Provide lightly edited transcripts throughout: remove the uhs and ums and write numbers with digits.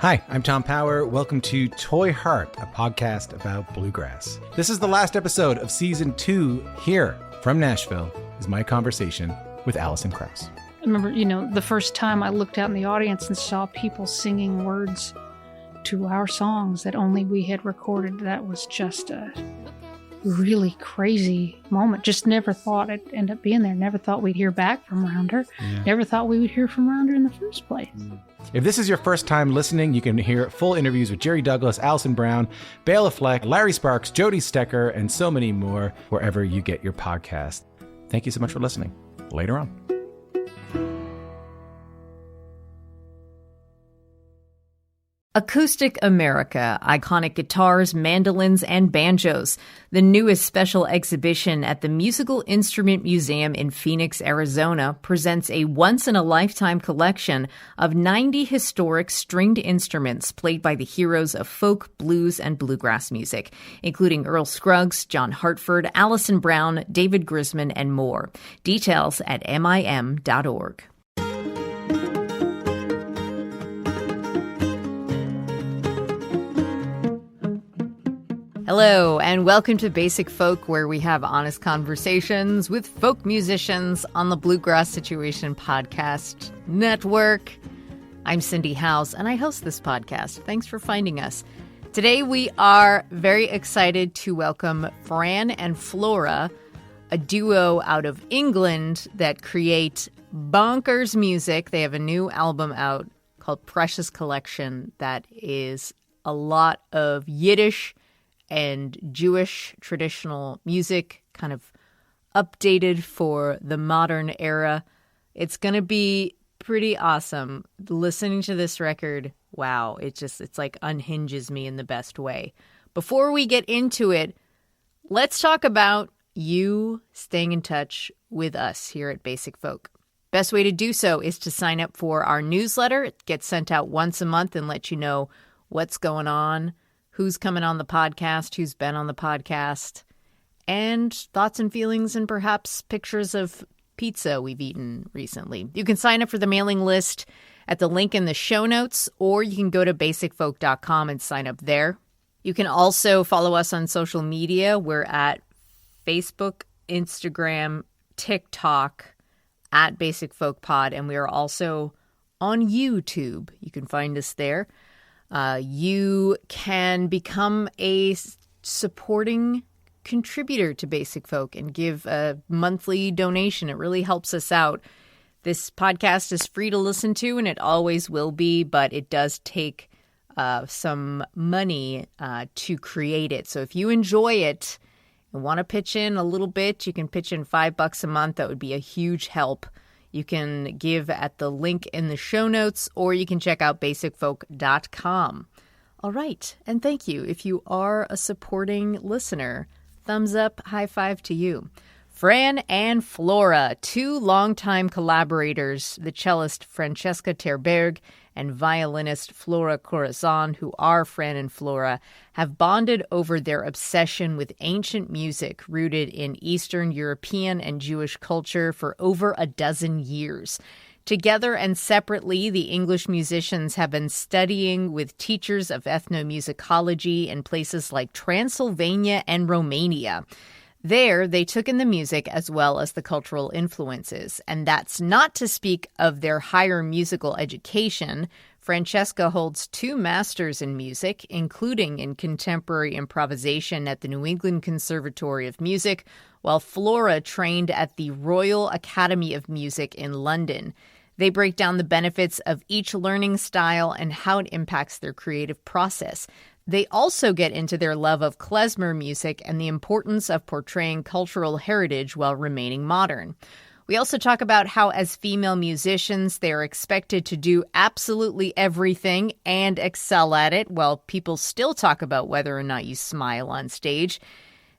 Hi, I'm Tom Power. Welcome to Toy Heart, a podcast about bluegrass. This is the last episode of Season 2. Here from Nashville is my conversation with Alison Krauss. I remember, the first time I looked out in the audience and saw people singing words to our songs that only we had recorded. That was just a really crazy moment. Just never thought it'd end up being there. Never thought we'd hear back from Rounder. Yeah. Never thought we would hear from Rounder in the first place. If this is your first time listening, you can hear full interviews with Jerry Douglas, Alison Brown, Bela Fleck, Larry Sparks, Jody Stecker, and so many more wherever you get your podcast. Thank you so much for listening. Later on. Acoustic America, iconic guitars, mandolins, and banjos. The newest special exhibition at the Musical Instrument Museum in Phoenix, Arizona, presents a once-in-a-lifetime collection of 90 historic stringed instruments played by the heroes of folk, blues, and bluegrass music, including Earl Scruggs, John Hartford, Alison Brown, David Grisman, and more. Details at mim.org. Hello, and welcome to Basic Folk, where we have honest conversations with folk musicians on the Bluegrass Situation Podcast Network. I'm Cindy House, and I host this podcast. Thanks for finding us. Today, we are very excited to welcome Fran and Flora, a duo out of England that create bonkers music. They have a new album out called Precious Collection that is a lot of Yiddish and Jewish traditional music, kind of updated for the modern era. It's going to be pretty awesome. Listening to this record, wow, it's like unhinges me in the best way. Before we get into it, let's talk about you staying in touch with us here at Basic Folk. Best way to do so is to sign up for our newsletter. It gets sent out once a month and let you know what's going on, who's coming on the podcast, who's been on the podcast, and thoughts and feelings and perhaps pictures of pizza we've eaten recently. You can sign up for the mailing list at the link in the show notes, or you can go to basicfolk.com and sign up there. You can also follow us on social media. We're at Facebook, Instagram, TikTok, at Basic Folk Pod, and we are also on YouTube. You can find us there. You can become a supporting contributor to Basic Folk and give a monthly donation. It really helps us out. This podcast is free to listen to, and it always will be, but it does take some money to create it. So if you enjoy it and want to pitch in a little bit, you can pitch in $5 a month. That would be a huge help. You can give at the link in the show notes, or you can check out basicfolk.com. All right, and thank you. If you are a supporting listener, thumbs up, high five to you. Fran and Flora, two longtime collaborators, the cellist Francesca Terberg and violinist Flora Corazon, who are Fran and Flora, have bonded over their obsession with ancient music rooted in Eastern European and Jewish culture for over a dozen years. Together and separately, the English musicians have been studying with teachers of ethnomusicology in places like Transylvania and Romania. There, they took in the music as well as the cultural influences, and that's not to speak of their higher musical education. Francesca holds 2 masters in music, including in contemporary improvisation at the New England Conservatory of Music, while Flora trained at the Royal Academy of Music in London. They break down the benefits of each learning style and how it impacts their creative process. They also get into their love of klezmer music and the importance of portraying cultural heritage while remaining modern. We also talk about how, as female musicians, they are expected to do absolutely everything and excel at it, while people still talk about whether or not you smile on stage.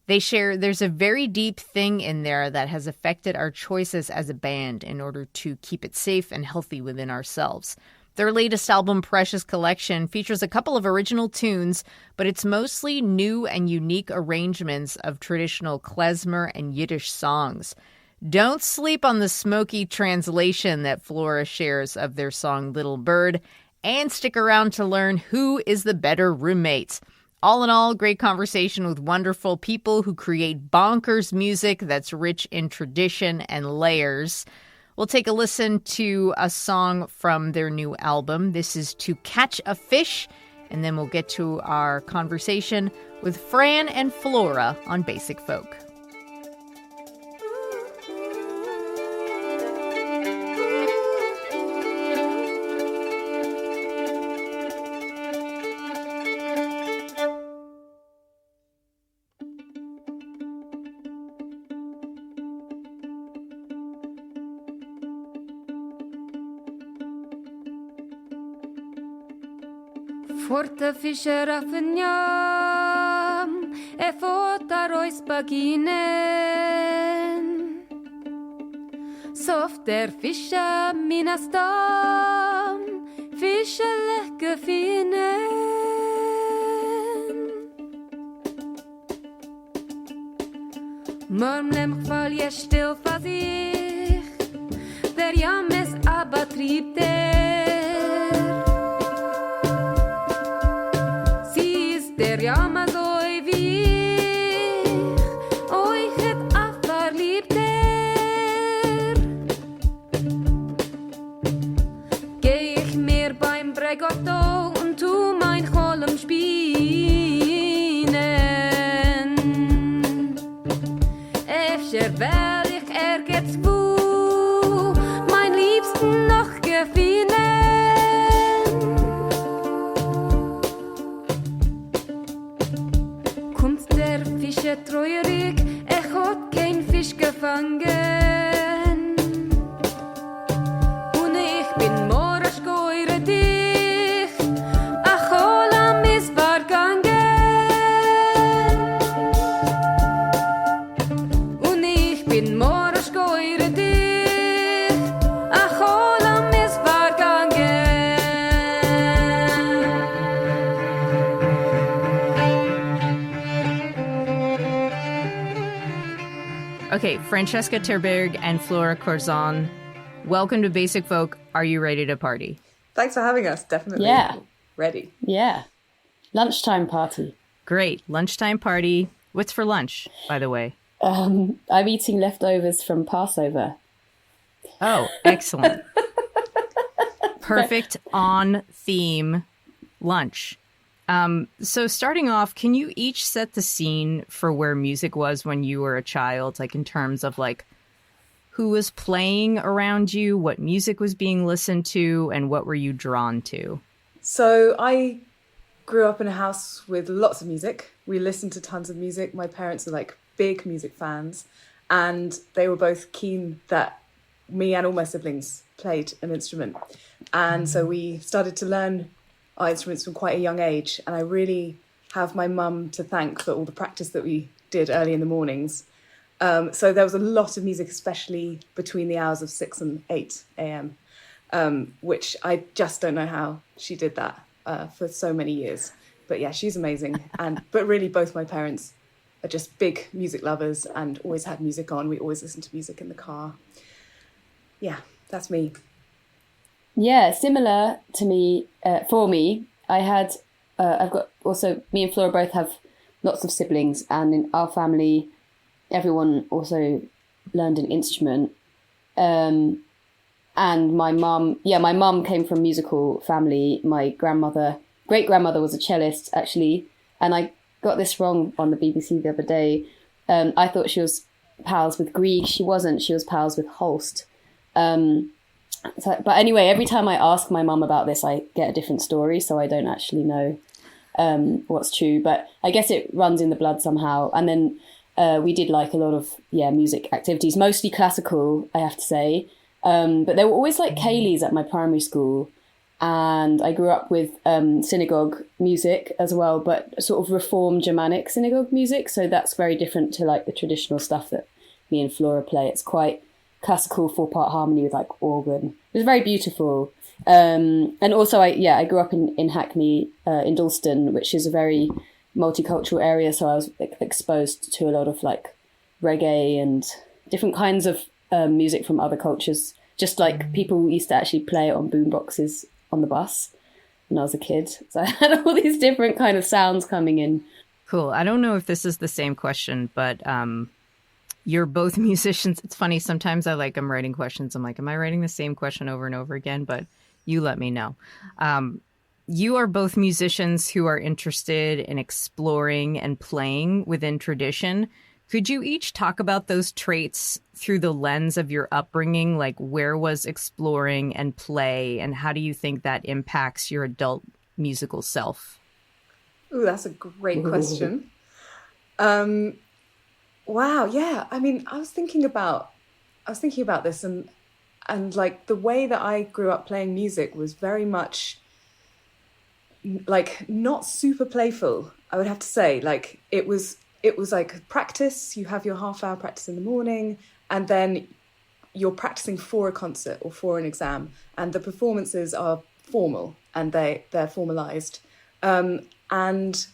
They share there's a very deep thing in there that has affected our choices as a band in order to keep it safe and healthy within ourselves. Their latest album, Precious Collection, features a couple of original tunes, but it's mostly new and unique arrangements of traditional Klezmer and Yiddish songs. Don't sleep on the smokey translation that Flora shares of their song Little Bird, and stick around to learn who is the better roommate. All in all, great conversation with wonderful people who create bonkers music that's rich in tradition and layers. We'll take a listen to a song from their new album. This is To Catch a Fish, and then we'll get to our conversation with Fran and Flora on Basic Folk. Forte fischer af en jam, fått rois baginen. Soft fischer mina stam, fischer lekker finen. Murmlem geval je stil van zich, der jam is aber trieb der. Der jammer so wie ich, euch het afverliebt Geh ich mir beim Bregotto und tu mein Cholm spielen. Efter wär ich ergetz wo, mein Liebsten noch gefielen. Treuerig, hat kein Fisch gefangen. Und ich bin morgens geure dich, ach, Olam ist vergangen. Und ich bin morgens geure dich, ach, Olam ist vergangen. Okay, Francesca Terberg and Flora Corzon, welcome to Basic Folk. Are you ready to party? Thanks for having us. Definitely. Yeah. Ready. Yeah. Lunchtime party. Great. Lunchtime party. What's for lunch, by the way? I'm eating leftovers from Passover. Oh, excellent. Perfect on theme lunch. So starting off, can you each set the scene for where music was when you were a child, like in terms of like who was playing around you, what music was being listened to, and what were you drawn to? So I grew up in a house with lots of music. We listened to tons of music. My parents are like big music fans, and they were both keen that me and all my siblings played an instrument. And so we started to learn our instruments from quite a young age, and I really have my mum to thank for all the practice that we did early in the mornings. So there was a lot of music, especially between the hours of 6 and 8 a.m., which I just don't know how she did that for so many years. But yeah, she's amazing. But really, both my parents are just big music lovers and always had music on. We always listened to music in the car. Yeah, that's me. Yeah, similar to me. For me, I've got also, me and Flora both have lots of siblings, and in our family, everyone also learned an instrument. And my mum came from a musical family. My great-grandmother was a cellist, actually, and I got this wrong on the BBC the other day. I thought she was pals with Grieg. She wasn't. She was pals with Holst. But anyway, every time I ask my mum about this, I get a different story, so I don't actually know what's true. But I guess it runs in the blood somehow. And then we did like a lot of music activities, mostly classical, I have to say. But there were always like ceilidhs at my primary school, and I grew up with synagogue music as well, but sort of Reformed Germanic synagogue music. So that's very different to like the traditional stuff that me and Flora play. It's quite classical 4-part harmony with like organ. It was very beautiful. And also I grew up in Hackney, in Dalston, which is a very multicultural area. So I was exposed to a lot of like reggae and different kinds of music from other cultures. Just like people used to actually play it on boomboxes on the bus. when I was a kid. So I had all these different kind of sounds coming in. Cool. I don't know if this is the same question, but you're both musicians. It's funny. Sometimes I'm writing questions. I'm like, am I writing the same question over and over again? But you let me know. You are both musicians who are interested in exploring and playing within tradition. Could you each talk about those traits through the lens of your upbringing? Like, where was exploring and play, and how do you think that impacts your adult musical self? Ooh, that's a great question. Wow, yeah. I mean, I was thinking about this, and like the way that I grew up playing music was very much like not super playful, I would have to say. Like it was like practice. You have your half-hour practice in the morning, and then you're practicing for a concert or for an exam, and the performances are formal and they're formalized. And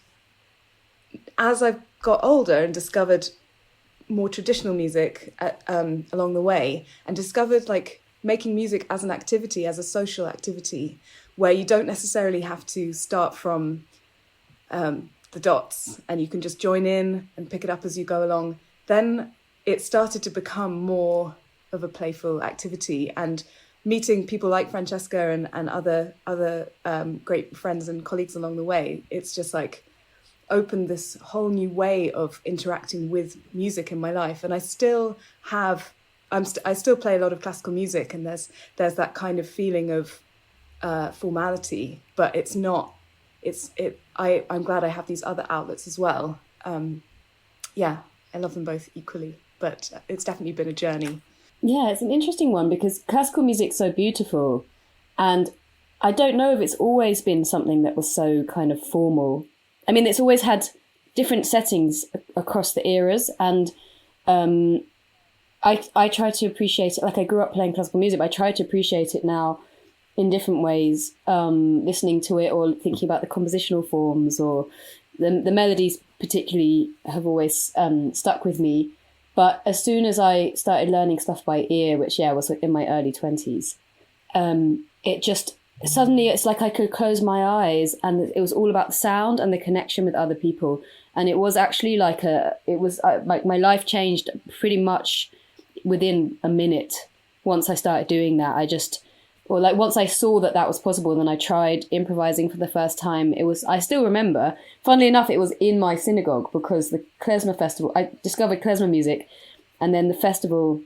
as I've got older and discovered more traditional music along the way, and discovered like making music as an activity, as a social activity, where you don't necessarily have to start from the dots and you can just join in and pick it up as you go along, then it started to become more of a playful activity. And meeting people like Francesca and other great friends and colleagues along the way, it's just like opened this whole new way of interacting with music in my life. And I still have, I still play a lot of classical music, and there's that kind of feeling of formality, but it's not. I'm glad I have these other outlets as well. Yeah, I love them both equally, but it's definitely been a journey. Yeah, it's an interesting one because classical music's so beautiful, and I don't know if it's always been something that was so kind of formal. I mean, it's always had different settings across the eras, and I try to appreciate it. Like, I grew up playing classical music, but I try to appreciate it now in different ways, listening to it or thinking about the compositional forms, or the melodies particularly have always stuck with me. But as soon as I started learning stuff by ear, which, was in my early 20s, it just suddenly, it's like I could close my eyes and it was all about the sound and the connection with other people. And it was actually like my life changed pretty much within a minute once I started doing that. Once I saw that was possible, and then I tried improvising for the first time. I still remember, funnily enough, it was in my synagogue, because the Klezmer festival, I discovered klezmer music, and then the festival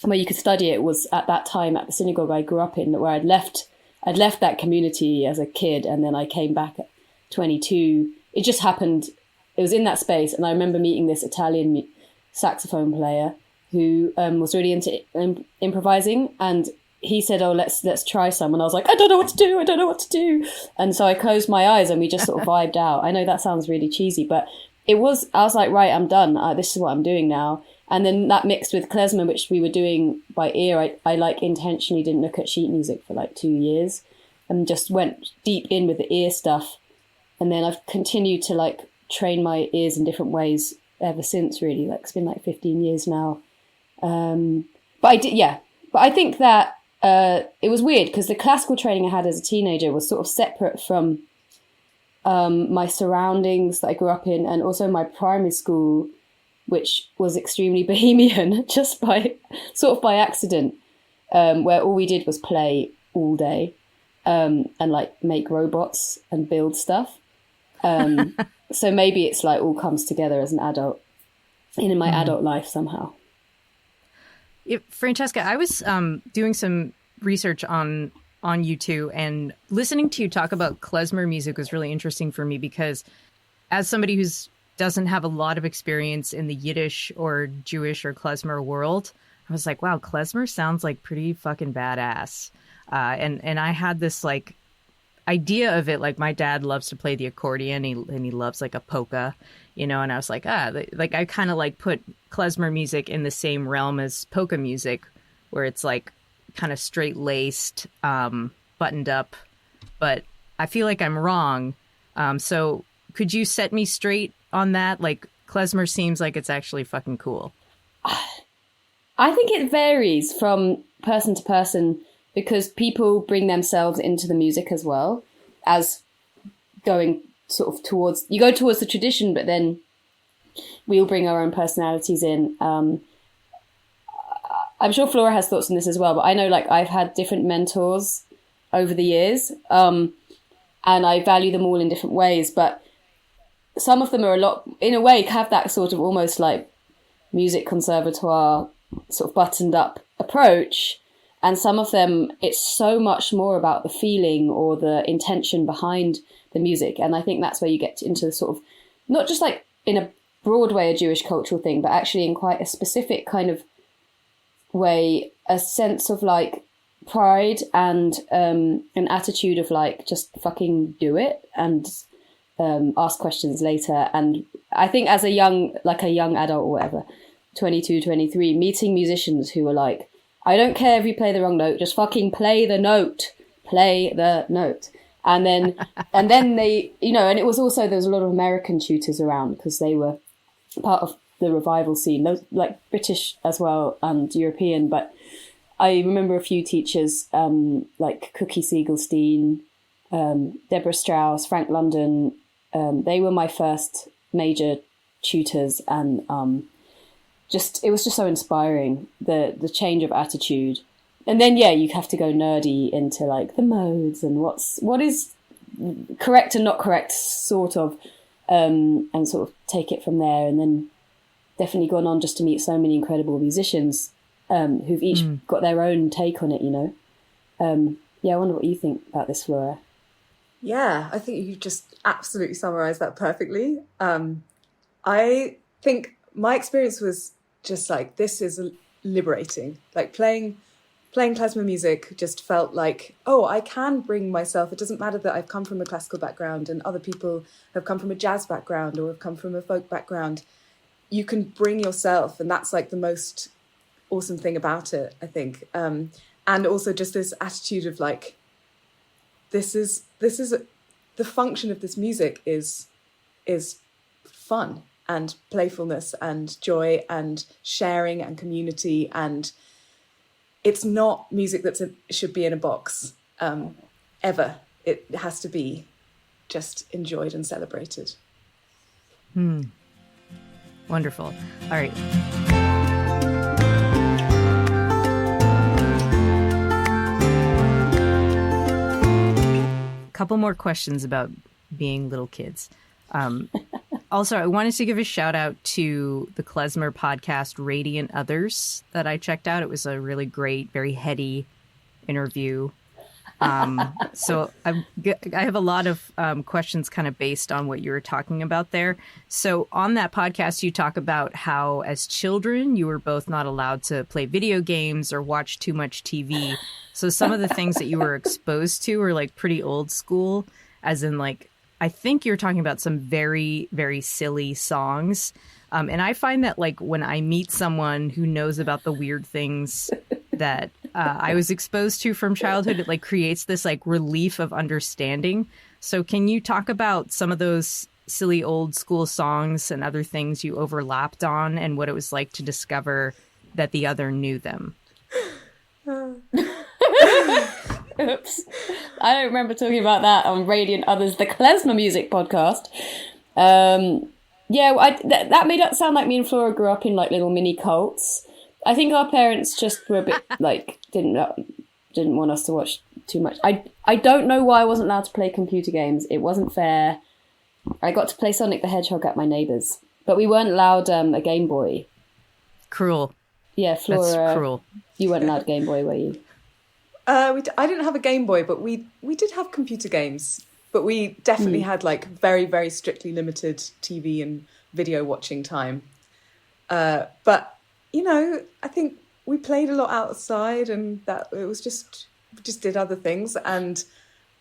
where you could study it was at that time at the synagogue I grew up in, where I'd left that community as a kid, and then I came back at 22. It just happened, it was in that space, and I remember meeting this Italian saxophone player who was really into improvising, and he said, "Oh, let's try some." And I was like, I don't know what to do. And so I closed my eyes and we just sort of vibed out. I know that sounds really cheesy, but I was like, right, I'm done. This is what I'm doing now. And then that mixed with klezmer, which we were doing by ear. I like intentionally didn't look at sheet music for like 2 years and just went deep in with the ear stuff. And then I've continued to like train my ears in different ways ever since, really. Like, it's been like 15 years now. But I think that it was weird because the classical training I had as a teenager was sort of separate from my surroundings that I grew up in, and also my primary school, which was extremely bohemian, just by accident, where all we did was play all day and like make robots and build stuff. So maybe it's like all comes together as an adult in my adult life somehow. Francesca, I was doing some research on you two, and listening to you talk about klezmer music was really interesting for me, because as somebody who doesn't have a lot of experience in the Yiddish or Jewish or klezmer world, I was like, wow, klezmer sounds like pretty fucking badass. And I had this like idea of it, like my dad loves to play the accordion and he loves like a polka, and I was like, I kind of like put klezmer music in the same realm as polka music, where it's like kind of straight laced, buttoned up, but I feel like I'm wrong. So could you set me straight on that? Like, klezmer seems like it's actually fucking cool. I think it varies from person to person, because people bring themselves into the music as well. as going sort of towards the tradition, but then we all bring our own personalities in. I'm sure Flora has thoughts on this as well, but I know like I've had different mentors over the years, and I value them all in different ways, but some of them are a lot, in a way, have that sort of almost like music conservatoire sort of buttoned up approach. And some of them, it's so much more about the feeling or the intention behind the music. And I think that's where you get into sort of, not just like in a broad way, a Jewish cultural thing, but actually in quite a specific kind of way, a sense of like pride and an attitude of like, just fucking do it and ask questions later. And I think as a young adult or whatever, 22, 23, meeting musicians who are like, I don't care if you play the wrong note, just fucking play the note. And then they, you know, and it was also, there was a lot of American tutors around because they were part of the revival scene, those like British as well and European. But I remember a few teachers like Cookie Siegelstein, Deborah Strauss, Frank London. They were my first major tutors, and it was just so inspiring, the change of attitude. And then you have to go nerdy into like the modes and what is correct and not correct, sort of, and sort of take it from there. And then definitely gone on just to meet so many incredible musicians who've each got their own take on it, you know. I wonder what you think about this, Flora. Yeah, I think you just absolutely summarised that perfectly. I think my experience was just like, this is liberating. Like playing klezmer music just felt like, oh, I can bring myself. It doesn't matter that I've come from a classical background and other people have come from a jazz background or have come from a folk background. You can bring yourself, and that's like the most awesome thing about it, I think. And also just this attitude of like, this is the function of this music is fun and playfulness and joy and sharing and community, and it's not music that should be in a box ever. It has to be just enjoyed and celebrated. Wonderful. All right. Couple more questions about being little kids. Also, I wanted to give a shout out to the Klezmer podcast, Radiant Others, that I checked out. It was a really great, very heady interview. So I have a lot of questions kind of based on what you were talking about there. So on that podcast, you talk about how as children, you were both not allowed to play video games or watch too much TV. So some of the things that you were exposed to were like pretty old school, as in like, I think you're talking about some very, very silly songs. And I find that like when I meet someone who knows about the weird things that I was exposed to from childhood, it like creates this like relief of understanding. So can you talk about some of those silly old school songs and other things you overlapped on and what it was like to discover that the other knew them? Oops. I don't remember talking about that on Radiant Others, the Klezmer music podcast. That made it sound like me and Flora grew up in like little mini cults. I think our parents just were a bit like didn't want us to watch too much. I don't know why I wasn't allowed to play computer games. It wasn't fair. I got to play Sonic the Hedgehog at my neighbour's, but we weren't allowed a Game Boy. Cruel. Yeah, Flora. That's cruel. You weren't allowed Game Boy, were you? I didn't have a Game Boy, but we did have computer games. But we definitely had like very, very strictly limited TV and video watching time. But you know, I think we played a lot outside, and that it was just did other things. And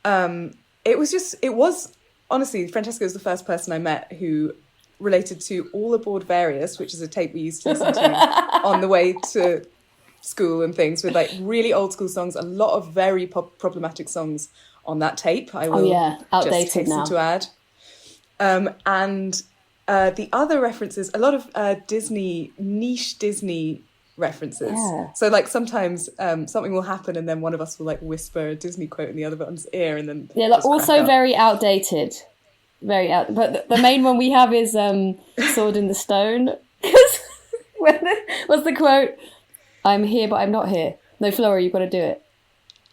it was honestly, Francesca was the first person I met who related to All Aboard Various, which is a tape we used to listen to on the way to school and things, with like really old school songs, a lot of very problematic songs on that tape. I will outdated just hasten now to add. And the other references, a lot of niche Disney references. Yeah. So like sometimes something will happen and then one of us will like whisper a Disney quote in the other one's ear, and then Yeah, like, just crack also up. very outdated. But the main one we have is Sword in the Stone. Because what's the quote? I'm here, but I'm not here. No, Flora, you've got to do it.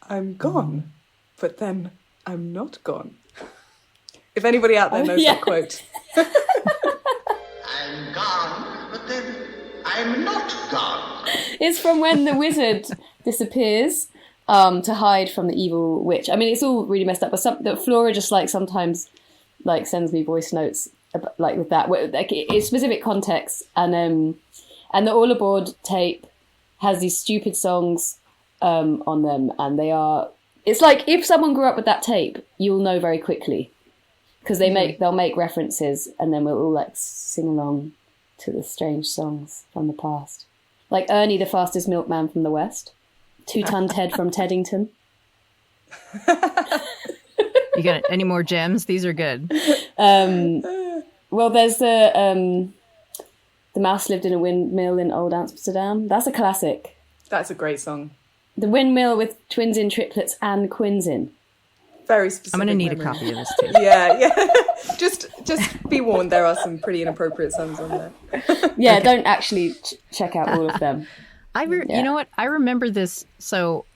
I'm gone, but then I'm not gone. If anybody out there knows yeah. that quote. I'm gone, but then I'm not gone. It's from when the wizard disappears to hide from the evil witch. I mean, it's all really messed up, but Flora just like sometimes like sends me voice notes about, like with that, like it's specific context, and the All Aboard tape has these stupid songs on them, and it's like if someone grew up with that tape, you'll know very quickly, because they'll make references, and then we'll all like sing along to the strange songs from the past, like Ernie the Fastest Milkman from the West, 2-Ton Ted from Teddington. You got any more gems? These are good. Well, there's the Mouse Lived in a Windmill in Old Amsterdam. That's a classic. That's a great song. The Windmill with Twins in Triplets and Quins in. Very specific. I'm going to need memory. a copy of this too. Yeah. Just be warned, there are some pretty inappropriate songs on there. Yeah, don't actually check out all of them. You know what? I remember this. So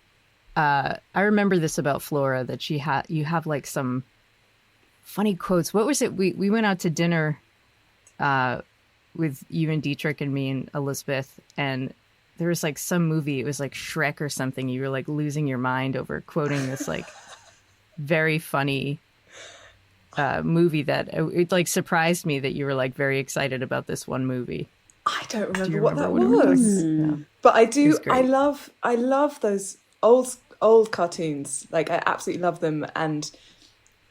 I remember this about Flora, that you have like some funny quotes. What was it? We went out to dinner with you and Dietrich and me and Elizabeth, and there was like some movie. It was like Shrek or something. You were like losing your mind over quoting this like very funny movie that it like surprised me that you were like very excited about this one movie. I don't remember, you what remember that what it was. Yeah. But I do. It's great. I love those old cartoons. Like I absolutely love them, and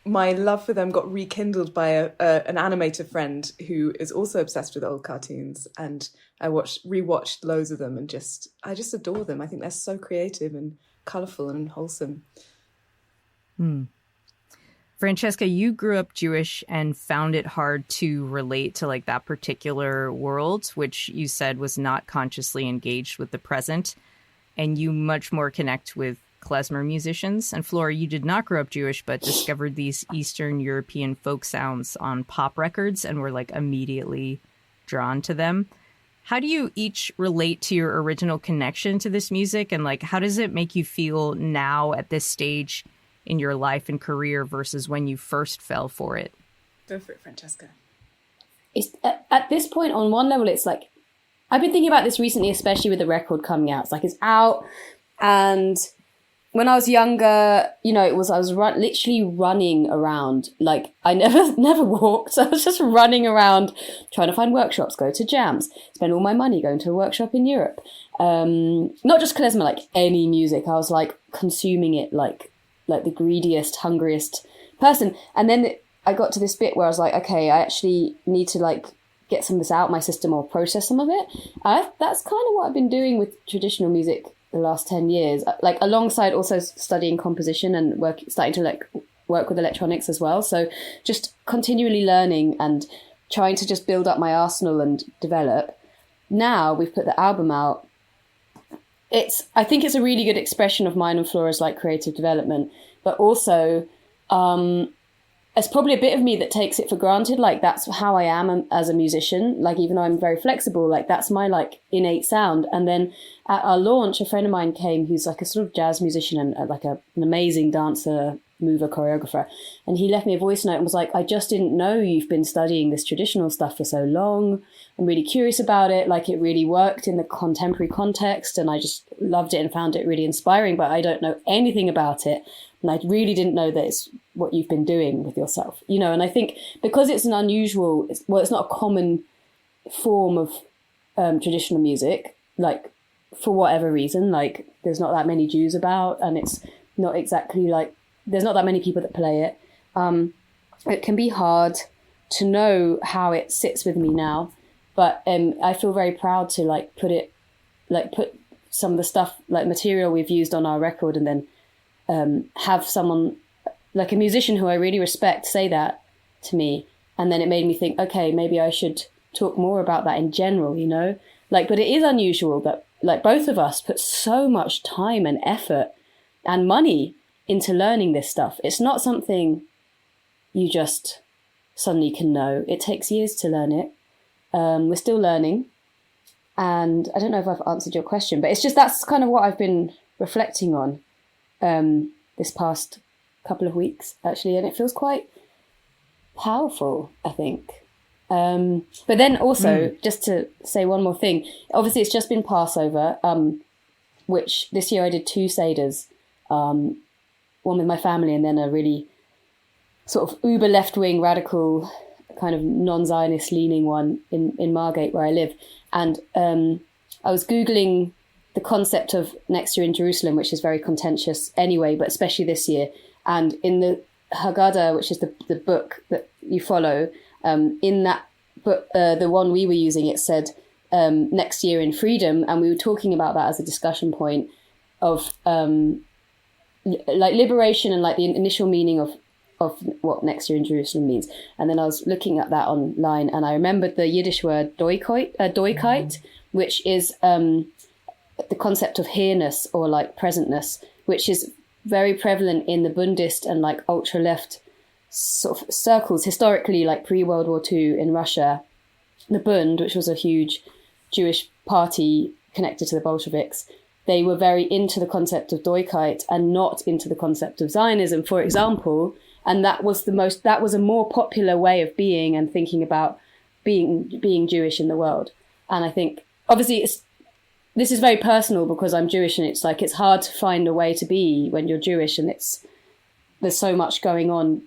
my love for them got rekindled by an animator friend who is also obsessed with old cartoons, and I rewatched loads of them, and I just adore them. I think they're so creative and colourful and wholesome. Francesca, you grew up Jewish and found it hard to relate to like that particular world, which you said was not consciously engaged with the present, and you much more connect with klezmer musicians. And Flora, you did not grow up Jewish, but discovered these Eastern European folk sounds on pop records and were like immediately drawn to them. How do you each relate to your original connection to this music? And like, how does it make you feel now at this stage in your life and career versus when you first fell for it? Go for it, Francesca. It's, at this point, on one level, it's like, I've been thinking about this recently, especially with the record coming out. It's like, it's out, and when I was younger, you know, I was literally running around. Like, I never walked. I was just running around trying to find workshops, go to jams, spend all my money going to a workshop in Europe. Not just klezmer, like any music. I was like consuming it like the greediest, hungriest person. And then I got to this bit where I was like, okay, I actually need to like get some of this out of my system or process some of it. That's kind of what I've been doing with traditional music the last 10 years, like alongside also studying composition and starting to like work with electronics as well. So just continually learning and trying to just build up my arsenal and develop. Now we've put the album out. I think it's a really good expression of mine and Flora's like creative development, but also it's probably a bit of me that takes it for granted. Like that's how I am as a musician. Like even though I'm very flexible, like that's my like innate sound. And then at our launch, a friend of mine came who's like a sort of jazz musician and like an amazing dancer, mover, choreographer. And he left me a voice note and was like, I just didn't know you've been studying this traditional stuff for so long. I'm really curious about it. Like it really worked in the contemporary context and I just loved it and found it really inspiring, but I don't know anything about it. And I really didn't know that it's what you've been doing with yourself, you know. And I think because it's an unusual, it's not a common form of traditional music, like for whatever reason, like there's not that many Jews about and it's not exactly like, there's not that many people that play it. It can be hard to know how it sits with me now, but I feel very proud to like put some of the stuff, like material we've used on our record, and then have someone like a musician who I really respect say that to me. And then it made me think, okay, maybe I should talk more about that in general, you know, like, but it is unusual that like both of us put so much time and effort and money into learning this stuff. It's not something you just suddenly can know. It takes years to learn it. We're still learning. And I don't know if I've answered your question, but it's just that's kind of what I've been reflecting on this past couple of weeks, actually. And it feels quite powerful, I think. But then also, just to say one more thing, obviously it's just been Passover, which this year I did 2 Seders, one with my family and then a really sort of uber left-wing, radical, kind of non-Zionist leaning one in Margate where I live. And I was Googling the concept of Next Year in Jerusalem, which is very contentious anyway, but especially this year. And in the Haggadah, which is the book that you follow, in that book, the one we were using, it said next year in freedom. And we were talking about that as a discussion point of like liberation and like the initial meaning of what next year in Jerusalem means. And then I was looking at that online and I remembered the Yiddish word doikite, which is the concept of here-ness or like presentness, which is very prevalent in the Bundist and like ultra-left sort of circles, historically, like pre-World War II in Russia. The Bund, which was a huge Jewish party connected to the Bolsheviks, they were very into the concept of doikite and not into the concept of Zionism, for example. And that was a more popular way of being and thinking about being Jewish in the world. And I think, obviously, this is very personal because I'm Jewish, and it's like it's hard to find a way to be when you're Jewish, and there's so much going on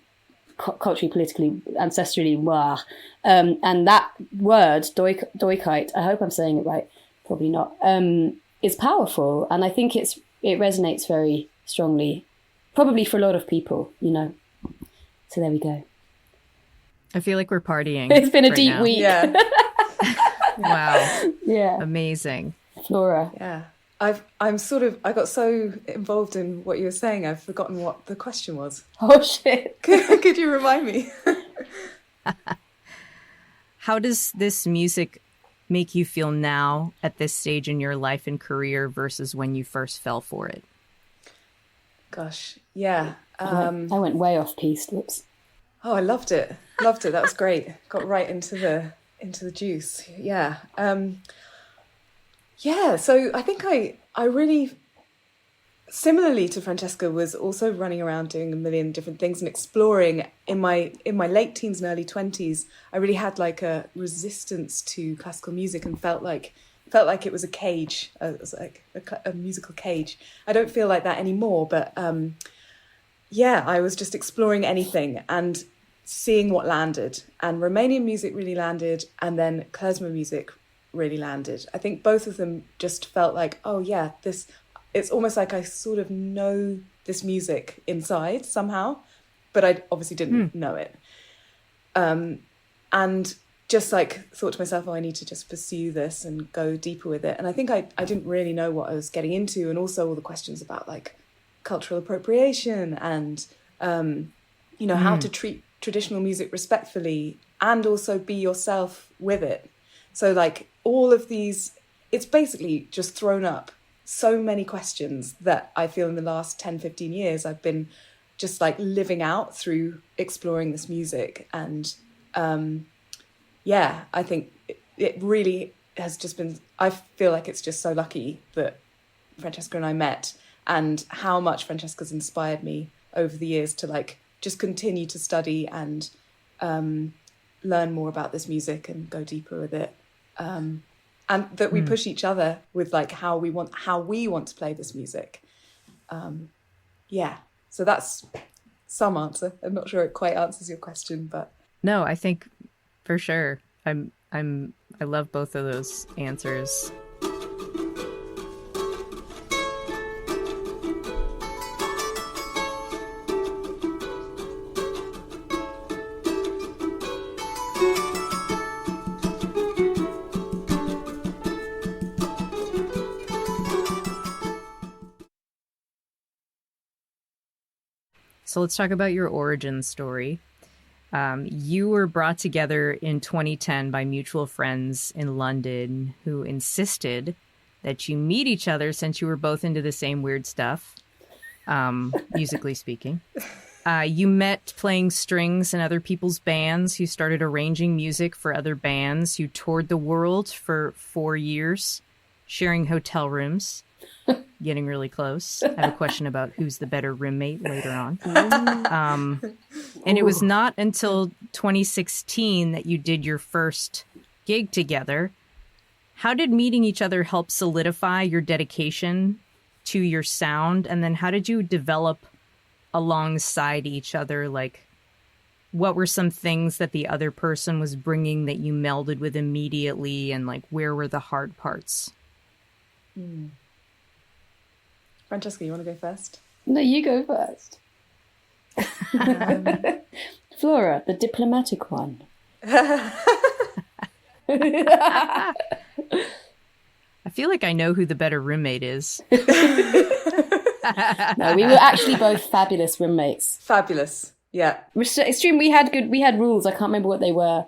culturally, politically, ancestrally, blah. And that word, doikite, I hope I'm saying it right, probably not, is powerful. And I think it resonates very strongly, probably for a lot of people, you know. So there we go. I feel like we're partying. It's been a deep now. week. Yeah. Wow. Yeah. Amazing. Flora. Yeah. I got so involved in what you were saying, I've forgotten what the question was. Oh, shit. Could you remind me? How does this music make you feel now at this stage in your life and career versus when you first fell for it? Gosh, yeah. I went way off piece. Whoops. Oh, I loved it. Loved it. That was great. Got right into the juice. Yeah. Yeah. So I think I really, similarly to Francesca, was also running around doing a million different things and exploring in my late teens and early 20s. I really had like a resistance to classical music and felt like it was a cage. It was like a musical cage. I don't feel like that anymore, but yeah, I was just exploring anything and seeing what landed. And Romanian music really landed, and then klezmer music really landed. I think both of them just felt like, oh yeah, it's almost like I sort of know this music inside somehow, but I obviously didn't know it. And just like thought to myself, oh, I need to just pursue this and go deeper with it. And I think I didn't really know what I was getting into, and also all the questions about like cultural appropriation and, how to treat traditional music respectfully and also be yourself with it. So like all of these, it's basically just thrown up so many questions that I feel in the last 10, 15 years, I've been just like living out through exploring this music. And yeah, I think it really has just been, I feel like it's just so lucky that Francesca and I met, and how much Francesca's inspired me over the years to like just continue to study and learn more about this music and go deeper with it. And that we push each other with like how we want to play this music. Yeah, so that's some answer. I'm not sure it quite answers your question, but no, I think for sure. I love both of those answers. So let's talk about your origin story. You were brought together in 2010 by mutual friends in London who insisted that you meet each other since you were both into the same weird stuff, musically speaking. You met playing strings in other people's bands. You started arranging music for other bands. You toured the world for 4 years, sharing hotel rooms, getting really close. I have a question about who's the better roommate later on. And it was not until 2016 that you did your first gig together. How did meeting each other help solidify your dedication to your sound? And then how did you develop alongside each other? Like, what were some things that the other person was bringing that you melded with immediately, and like where were the hard parts? Francesca, you want to go first? No, you go first. Flora, the diplomatic one. I feel like I know who the better roommate is. No, we were actually both fabulous roommates. Fabulous. Yeah. Extreme. We had rules. I can't remember what they were.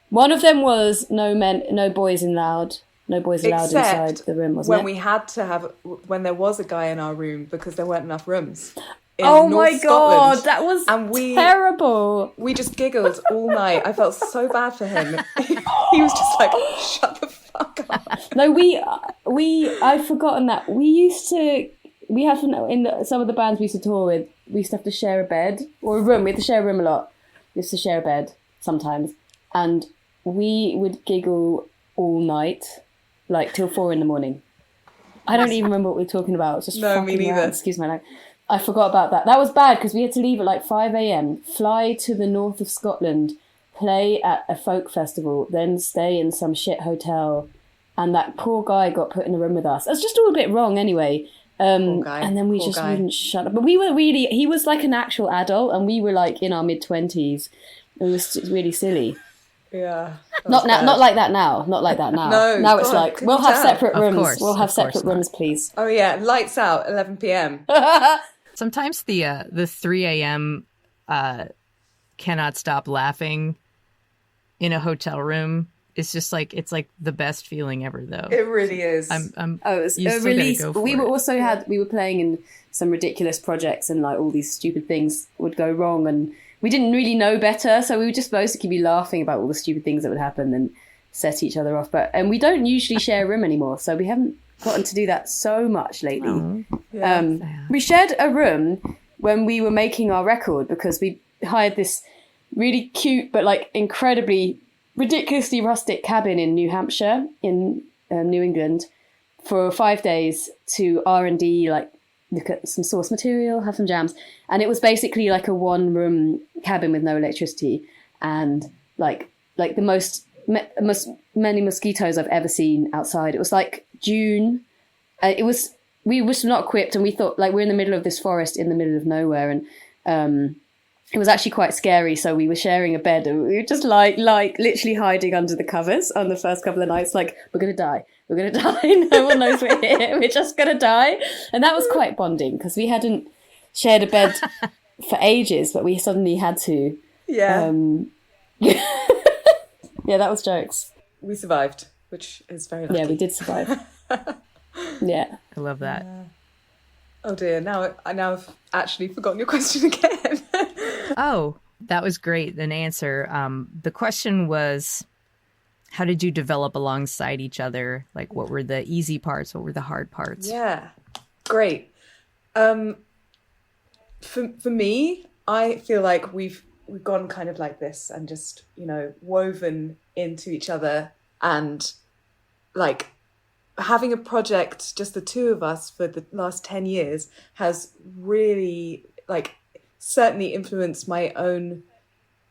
One of them was no boys allowed. No boys allowed inside the room, wasn't when it? we had to have, when there was a guy in our room because there weren't enough rooms. Oh North my Scotland. God, that was terrible. We just giggled all night. I felt so bad for him. He was just like, shut the fuck up. No, I'd forgotten that. We had some of the bands we used to tour with, we used to have to share a bed or a room. We had to share a room a lot. We used to share a bed sometimes. And we would giggle all night, like till 4 a.m. I don't even remember what we were talking about. It was just no, fucking me neither. around. Excuse my language. I forgot about that. That was bad because we had to leave at like 5 a.m, fly to the north of Scotland, play at a folk festival, then stay in some shit hotel. And that poor guy got put in a room with us. It was just all a bit wrong anyway. And then we just wouldn't shut up. But he was like an actual adult and we were like in our mid-20s. It was really silly. Yeah. Not like that now. Not like that now. No, now it's like, we'll have separate rooms. We'll have separate rooms, please. Oh yeah, lights out, 11 p.m. Sometimes the 3 a.m. Cannot stop laughing in a hotel room. It's just like, it's like the best feeling ever, though. It really is. It was a release. We were playing in some ridiculous projects and like all these stupid things would go wrong and we didn't really know better. So we would just basically be laughing about all the stupid things that would happen and set each other off. And we don't usually share a room anymore. So we haven't gotten to do that so much lately. Oh, we shared a room when we were making our record because we hired this really cute but like incredibly ridiculously rustic cabin in New Hampshire in New England for 5 days to R&D, like look at some source material, have some jams. And it was basically like a 1-room cabin with no electricity and like the most many mosquitoes I've ever seen outside. It was like June. We were not equipped and we thought like we're in the middle of this forest in the middle of nowhere and it was actually quite scary. So we were sharing a bed and we were just like literally hiding under the covers on the first couple of nights. Like, we're going to die. We're going to die. No one knows we're here. We're just going to die. And that was quite bonding because we hadn't shared a bed for ages, but we suddenly had to. Yeah. Yeah, that was jokes. We survived, which is very lucky. Yeah, we did survive. Yeah. I love that. Oh dear, now I've actually forgotten your question again. Oh, that was great, an answer. The question was, how did you develop alongside each other? Like, what were the easy parts? What were the hard parts? Yeah, great. For me, I feel like we've gone kind of like this and just, woven into each other and like having a project, just the two of us for the last 10 years has really like certainly influenced my own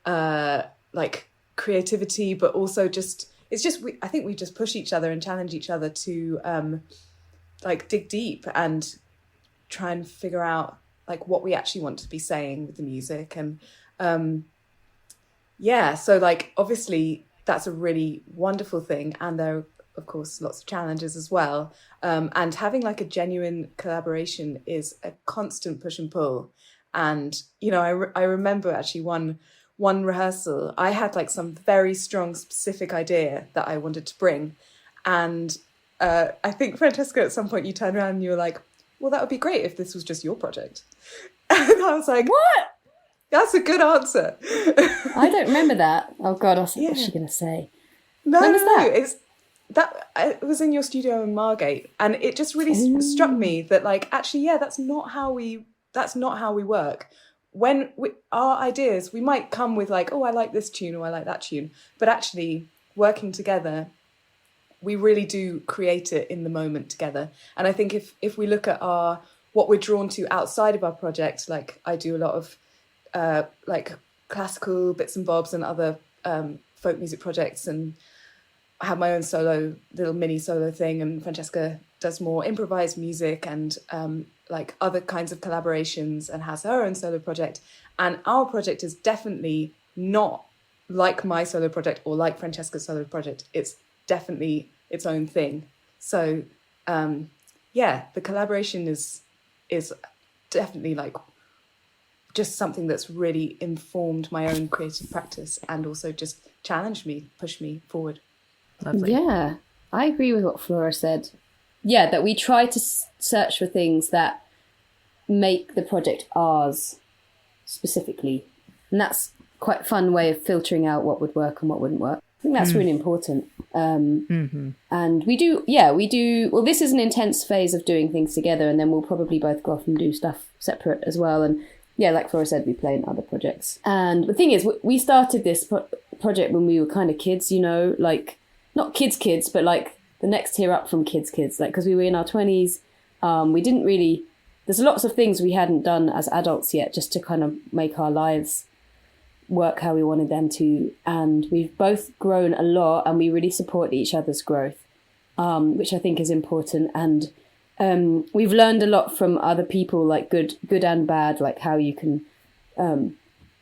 like creativity, but also just I think we just push each other and challenge each other to like dig deep and try and figure out like what we actually want to be saying with the music. And so like obviously that's a really wonderful thing, and there are of course lots of challenges as well, and having like a genuine collaboration is a constant push and pull. And I remember actually one rehearsal I had like some very strong specific idea that I wanted to bring, and I think, Francesca, at some point you turned around and you were like, well, that would be great if this was just your project. And I was like, What? That's a good answer. I don't remember that. Oh God, what's she going to say? No, when was that? It was in your studio in Margate, and it just really struck me that, like, actually, that's not how we work. When our ideas, we might come with like, oh, I like this tune or I like that tune, but actually working together, we really do create it in the moment together. And I think if we look at what we're drawn to outside of our project, like I do a lot of like classical bits and bobs and other folk music projects, and I have my own little mini solo thing, and Francesca does more improvised music and like other kinds of collaborations and has her own solo project. And our project is definitely not like my solo project or like Francesca's solo project. It's definitely its own thing. So the collaboration is definitely like just something that's really informed my own creative practice and also just challenged me, pushed me forward. Lovely. Yeah, I agree with what Flora said. Yeah, that we try to search for things that make the project ours specifically. And that's quite a fun way of filtering out what would work and what wouldn't work. I think that's really important. And we do, well, this is an intense phase of doing things together, and then we'll probably both go off and do stuff separate as well. And yeah, like Flora said, we play in other projects. And the thing is, we started this project when we were kind of kids, you know, like not kids, but like the next tier up from kids, like, because we were in our 20s. We didn't really, there's lots of things we hadn't done as adults yet, just to kind of make our lives work how we wanted them to. And we've both grown a lot, and we really support each other's growth, which I think is important. And we've learned a lot from other people, like good and bad, like how you can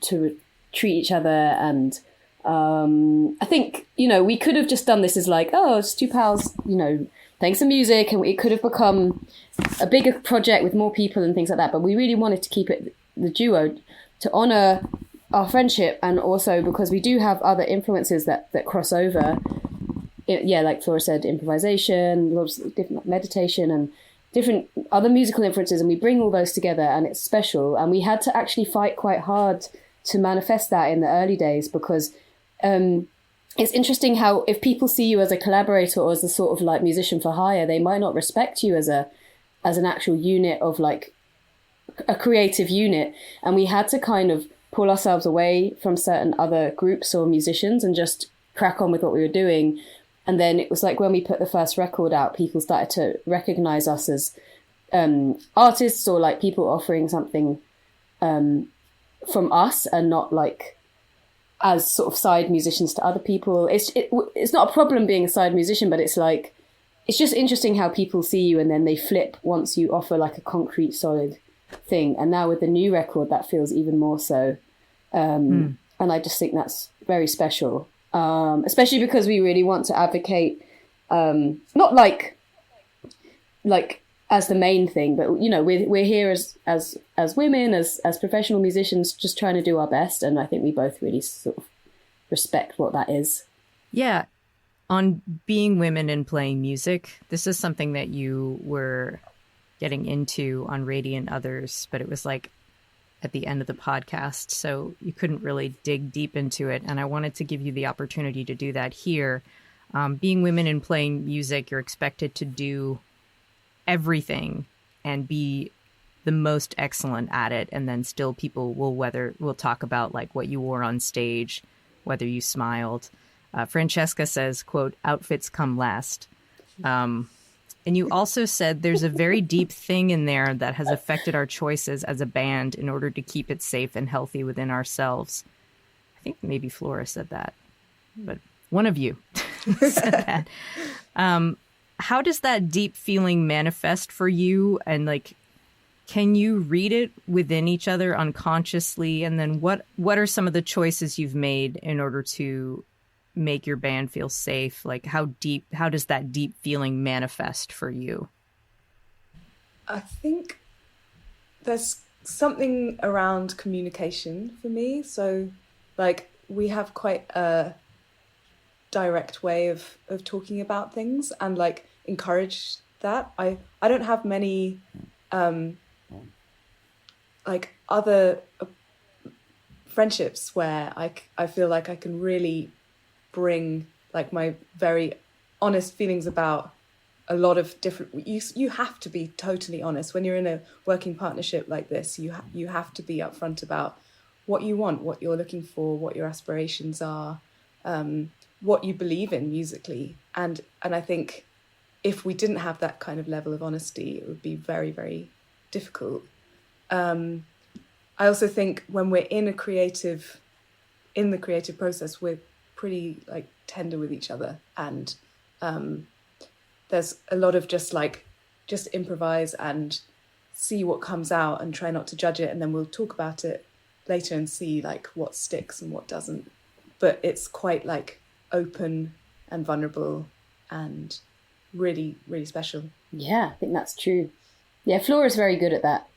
to treat each other. And I think, you know, we could have just done this as like, oh, it's two pals, you know, playing some music, and it could have become a bigger project with more people and things like that. But we really wanted to keep it the duo to honor our friendship, and also because we do have other influences that cross over. Like Flora said, improvisation, lots of different meditation and different other musical influences, and we bring all those together, and it's special. And we had to actually fight quite hard to manifest that in the early days, because it's interesting how if people see you as a collaborator or as a sort of like musician for hire, they might not respect you as an actual unit of like a creative unit. And we had to kind of pull ourselves away from certain other groups or musicians and just crack on with what we were doing. And then it was like when we put the first record out, people started to recognize us as artists, or like people offering something from us, and not like as sort of side musicians to other people. It's not a problem being a side musician, but it's like, it's just interesting how people see you and then they flip once you offer like a concrete, solid thing. And now with the new record, that feels even more so. And I just think that's very special, especially because we really want to advocate, not like as the main thing, but, you know, we're here as women, as professional musicians, just trying to do our best. And I think we both really sort of respect what that is. Yeah. On being women and playing music, this is something that you were getting into on Radiant Others, but it was like at the end of the podcast, so you couldn't really dig deep into it. And I wanted to give you the opportunity to do that here. Being women and playing music, you're expected to do everything and be the most excellent at it, and then still people will talk about like what you wore on stage, whether you smiled. Francesca says, quote, outfits come last. And you also said there's a very deep thing in there that has affected our choices as a band in order to keep it safe and healthy within ourselves. I think maybe Flora said that, but one of you said that. How does that deep feeling manifest for you? And like, can you read it within each other unconsciously? And then what are some of the choices you've made in order to make your band feel safe? Like how does that deep feeling manifest for you? I think there's something around communication for me. So like we have quite a direct way of talking about things, and like encourage that. I don't have many like other friendships where I feel like I can really bring like my very honest feelings about a lot of different. You have to be totally honest when you're in a working partnership like this. You have to be upfront about what you want, what you're looking for, what your aspirations are, what you believe in musically, and I think if we didn't have that kind of level of honesty, it would be very, very difficult. I also think when we're in the creative process, we're pretty like tender with each other, and there's a lot of just improvise and see what comes out and try not to judge it, and then we'll talk about it later and see like what sticks and what doesn't. But it's quite like open and vulnerable and really, really special. Yeah, I think that's true. Yeah, Flora's very good at that.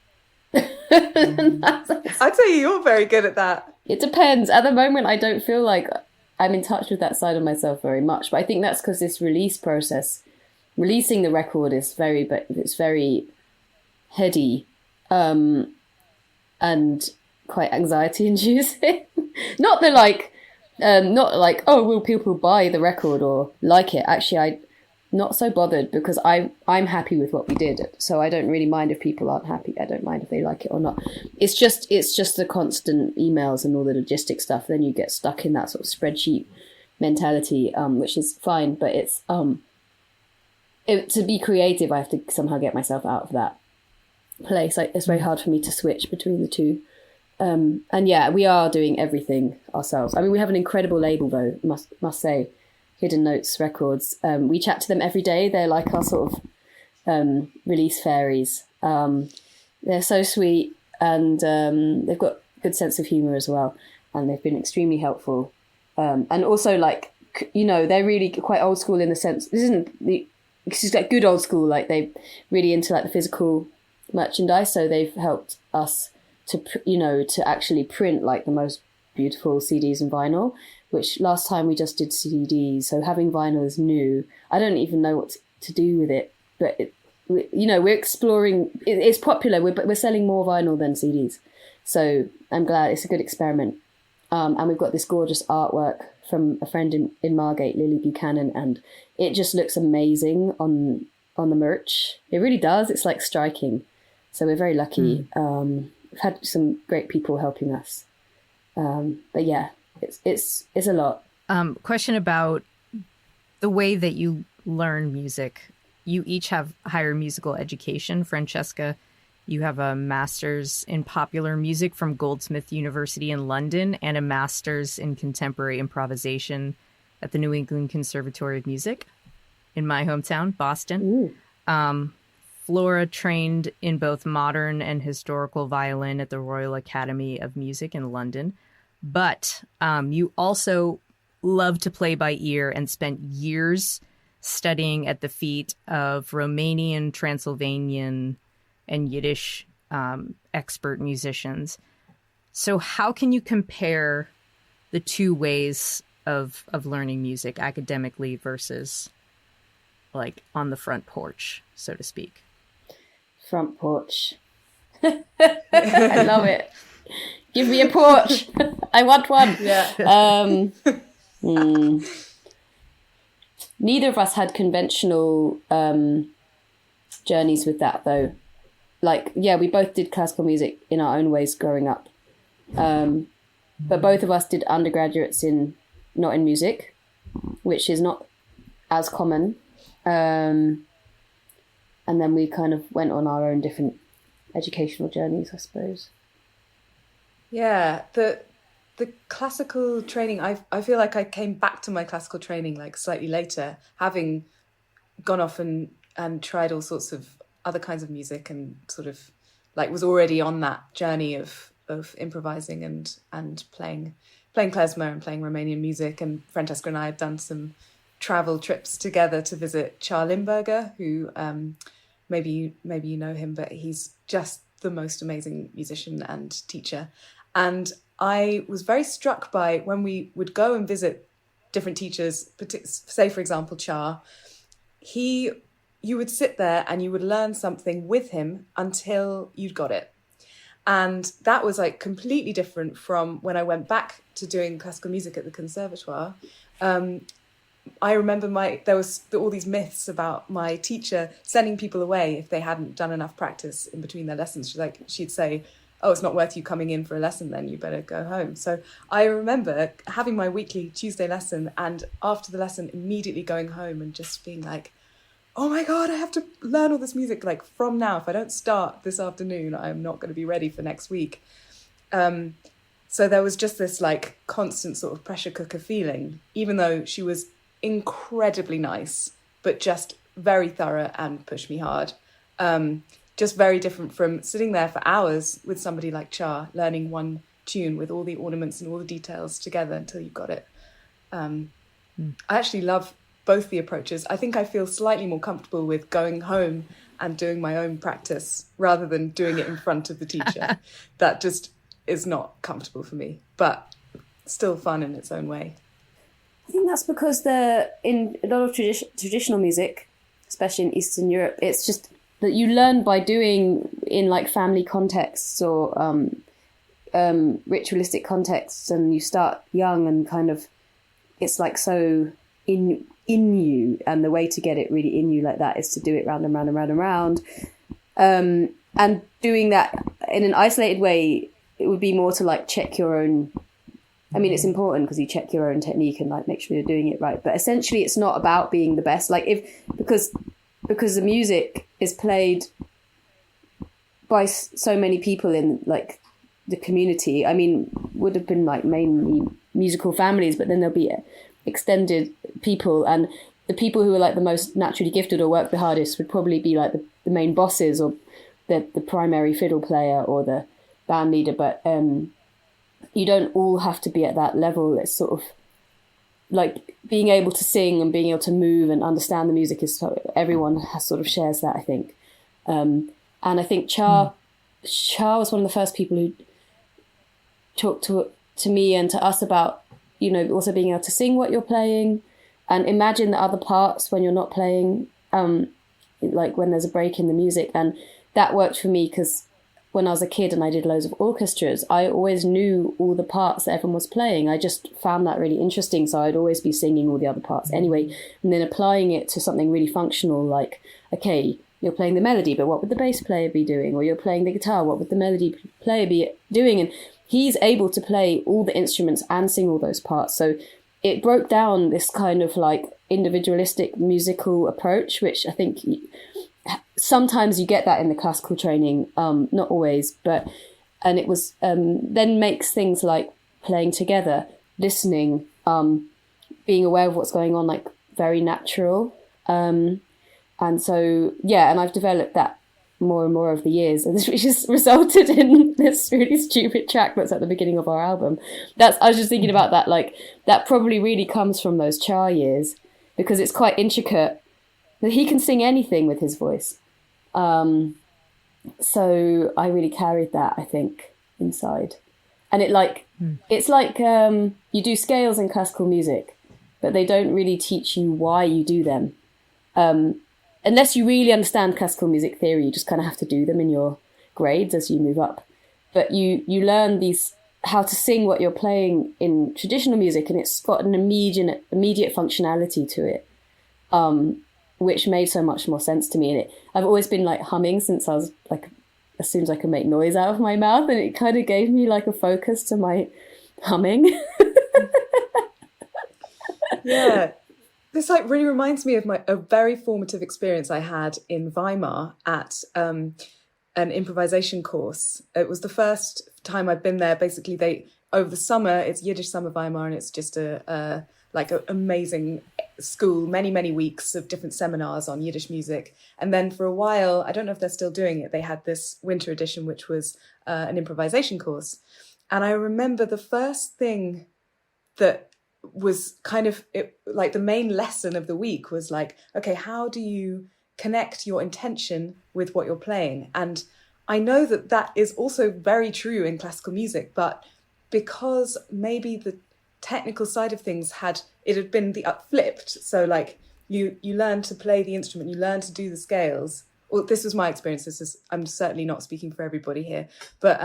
I'd say you're very good at that. It depends. At the moment, I don't feel like I'm in touch with that side of myself very much. But I think that's because this release process, releasing the record is it's very heady and quite anxiety inducing. Not like, oh, will people buy the record or like it? Actually, I'm not so bothered because I'm happy with what we did. So I don't really mind if people aren't happy. I don't mind if they like it or not. It's just the constant emails and all the logistic stuff. Then you get stuck in that sort of spreadsheet mentality, which is fine. But it's to be creative, I have to somehow get myself out of that place. Like, it's very hard for me to switch between the two. And yeah, we are doing everything ourselves. I mean, we have an incredible label though, must say, Hidden Notes Records. We chat to them every day. They're like our sort of release fairies. They're so sweet, and they've got a good sense of humour as well, and they've been extremely helpful. And also, like, you know, they're really quite old school in the sense, this is like good old school, like they're really into like the physical merchandise, so they've helped us to actually print like the most beautiful CDs and vinyl, which last time we just did CDs, so having vinyl is new. I don't even know what to do with it, but we're exploring. It's popular, but we're selling more vinyl than CDs, so I'm glad. It's a good experiment. And we've got this gorgeous artwork from a friend in Margate, Lily Buchanan, and it just looks amazing on the merch. It really does. It's like striking. So we're very lucky. We've had some great people helping us. But yeah, it's a lot. Question about the way that you learn music. You each have higher musical education. Francesca, you have a master's in popular music from Goldsmith University in London and a master's in contemporary improvisation at the New England Conservatory of Music in my hometown, Boston. Flora trained in both modern and historical violin at the Royal Academy of Music in London. But you also love to play by ear and spent years studying at the feet of Romanian, Transylvanian, and Yiddish expert musicians. So how can you compare the two ways of learning music academically versus like on the front porch, so to speak? Front porch. I love it. Give me a porch. I want one. Yeah. Neither of us had conventional journeys with that, though. Like, yeah, we both did classical music in our own ways growing up. But both of us did undergraduates not in music, which is not as common. And then we kind of went on our own different educational journeys, I suppose. Yeah, the classical training, I feel like I came back to my classical training like slightly later, having gone off and tried all sorts of other kinds of music and sort of like was already on that journey of improvising and playing klezmer and playing Romanian music. And Francesca and I had done some travel trips together to visit Charles Limburger, who maybe you know him, but he's just the most amazing musician and teacher. And I was very struck by when we would go and visit different teachers, say, for example, Char, he you would sit there and you would learn something with him until you'd got it. And that was like completely different from when I went back to doing classical music at the conservatoire. I remember there was all these myths about my teacher sending people away if they hadn't done enough practice in between their lessons. She'd say, oh, it's not worth you coming in for a lesson then, you better go home. So I remember having my weekly Tuesday lesson, and after the lesson immediately going home and just being like, oh my God, I have to learn all this music. Like from now, if I don't start this afternoon, I'm not going to be ready for next week. So there was just this like constant sort of pressure cooker feeling, even though she was incredibly nice, but just very thorough and pushed me hard. Just very different from sitting there for hours with somebody like Cha, learning one tune with all the ornaments and all the details together until you got it. I actually love both the approaches. I think I feel slightly more comfortable with going home and doing my own practice rather than doing it in front of the teacher. That just is not comfortable for me, but still fun in its own way. I think that's because in a lot of traditional music, especially in Eastern Europe, it's just that you learn by doing in like family contexts or ritualistic contexts, and you start young and kind of it's like so in you, and the way to get it really in you like that is to do it round and round and round and round. And doing that in an isolated way, it would be more to like check your own. I mean, it's important because you check your own technique and like make sure you're doing it right. But essentially, it's not about being the best. Like because the music is played by so many people in like the community. I mean, would have been like mainly musical families, but then there'll be extended people, and the people who are like the most naturally gifted or work the hardest would probably be like the main bosses or the primary fiddle player or the band leader. But you don't all have to be at that level. It's sort of like being able to sing and being able to move and understand the music is everyone has sort of shares that, I think. And I think Cha was one of the first people who talked to me and to us about, you know, also being able to sing what you're playing and imagine the other parts when you're not playing, like when there's a break in the music. And that worked for me because when I was a kid and I did loads of orchestras, I always knew all the parts that everyone was playing. I just found that really interesting. So I'd always be singing all the other parts anyway, and then applying it to something really functional, like, okay, you're playing the melody, but what would the bass player be doing? Or you're playing the guitar, what would the melody player be doing? And he's able to play all the instruments and sing all those parts. So it broke down this kind of like individualistic musical approach, which I think sometimes you get that in the classical training, not always, and it was then makes things like playing together, listening, being aware of what's going on, like very natural. And so, yeah, and I've developed that more and more over the years, and which has resulted in this really stupid track that's at the beginning of our album. I was just thinking about that, like that probably really comes from those Cha years, because it's quite intricate. He can sing anything with his voice. So I really carried that, I think, inside. And it's like you do scales in classical music, but they don't really teach you why you do them. Unless you really understand classical music theory, you just kind of have to do them in your grades as you move up. But you learn how to sing what you're playing in traditional music, and it's got an immediate functionality to it, which made so much more sense to me. And I've always been like humming since I was like, as soon as I could make noise out of my mouth, and it kind of gave me like a focus to my humming. Yeah. This like really reminds me of a very formative experience I had in Weimar at an improvisation course. It was the first time I'd been there. Basically, over the summer, it's Yiddish Summer Weimar, and it's just an amazing school, many weeks of different seminars on Yiddish music. And then for a while, I don't know if they're still doing it, they had this winter edition, which was an improvisation course. And I remember the first thing that was kind of like the main lesson of the week was like, okay, how do you connect your intention with what you're playing? And I know that is also very true in classical music, but because maybe the technical side of things had been the flipped, so like you learn to play the instrument, you learn to do the scales. Well, this was my experience. I'm certainly not speaking for everybody here, but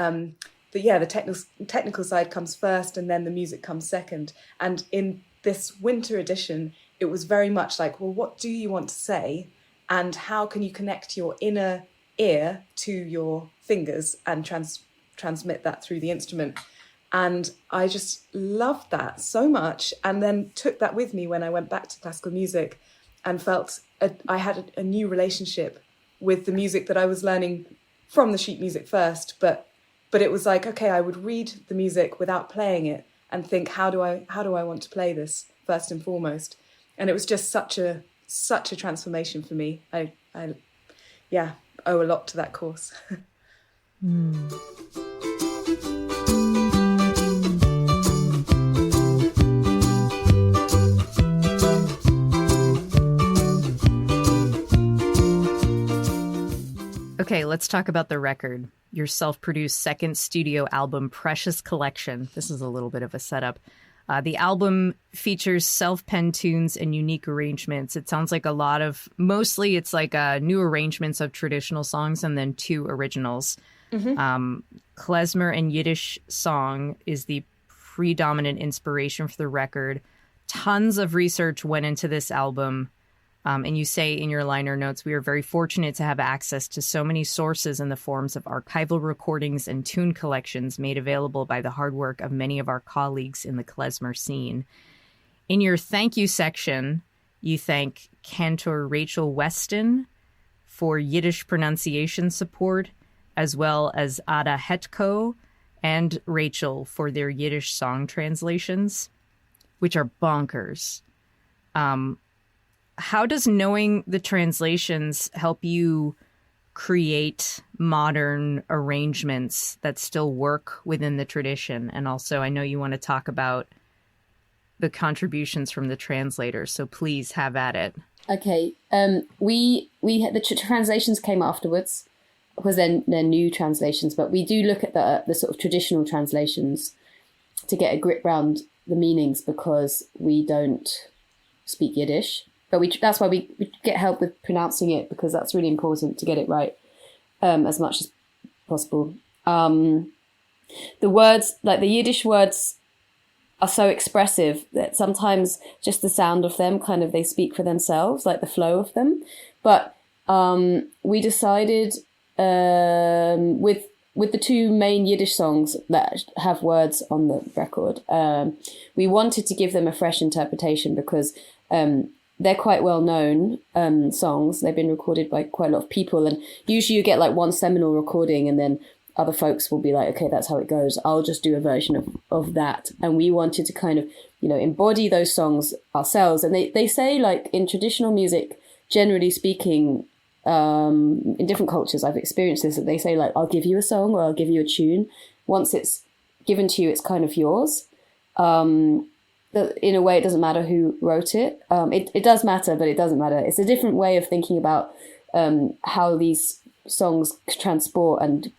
yeah, the technical side comes first, and then the music comes second. And in this winter edition, it was very much like, well, what do you want to say, and how can you connect your inner ear to your fingers and transmit that through the instrument? And I just loved that so much, and then took that with me when I went back to classical music, and felt I had a new relationship with the music that I was learning from the sheet music first. But it was like, okay, I would read the music without playing it and think, how do I want to play this first and foremost? And it was just such a transformation for me. I owe a lot to that course. Okay, let's talk about the record. Your self-produced second studio album, Precious Collection. This is a little bit of a setup. The album features self-penned tunes and unique arrangements. It sounds like mostly it's like new arrangements of traditional songs and then 2 originals. Klezmer and Yiddish song is the predominant inspiration for the record. Tons of research went into this album. And you say in your liner notes, we are very fortunate to have access to so many sources in the forms of archival recordings and tune collections made available by the hard work of many of our colleagues in the klezmer scene. In your thank you section, you thank Cantor Rachel Weston for Yiddish pronunciation support, as well as Ada Hetko and Rachel for their Yiddish song translations, which are bonkers. How does knowing the translations help you create modern arrangements that still work within the tradition? And also, I know you want to talk about the contributions from the translators, so please have at it. Okay, we had the translations came afterwards, because they're new translations, but we do look at the sort of traditional translations to get a grip around the meanings, because we don't speak Yiddish. But that's why we get help with pronouncing it, because that's really important to get it right as much as possible. The words, like the Yiddish words, are so expressive that sometimes just the sound of them they speak for themselves, like the flow of them. But we decided with the 2 main Yiddish songs that have words on the record, we wanted to give them a fresh interpretation, because they're quite well-known songs. They've been recorded by quite a lot of people, and usually you get like one seminal recording and then other folks will be like, okay, that's how it goes. I'll just do a version of that. And we wanted to kind of, embody those songs ourselves. And they say, like, in traditional music, generally speaking, in different cultures, I've experienced this, that they say, like, I'll give you a song or I'll give you a tune. Once it's given to you, it's kind of yours. In a way, it doesn't matter who wrote it. It does matter, but it doesn't matter. It's a different way of thinking about how these songs transport and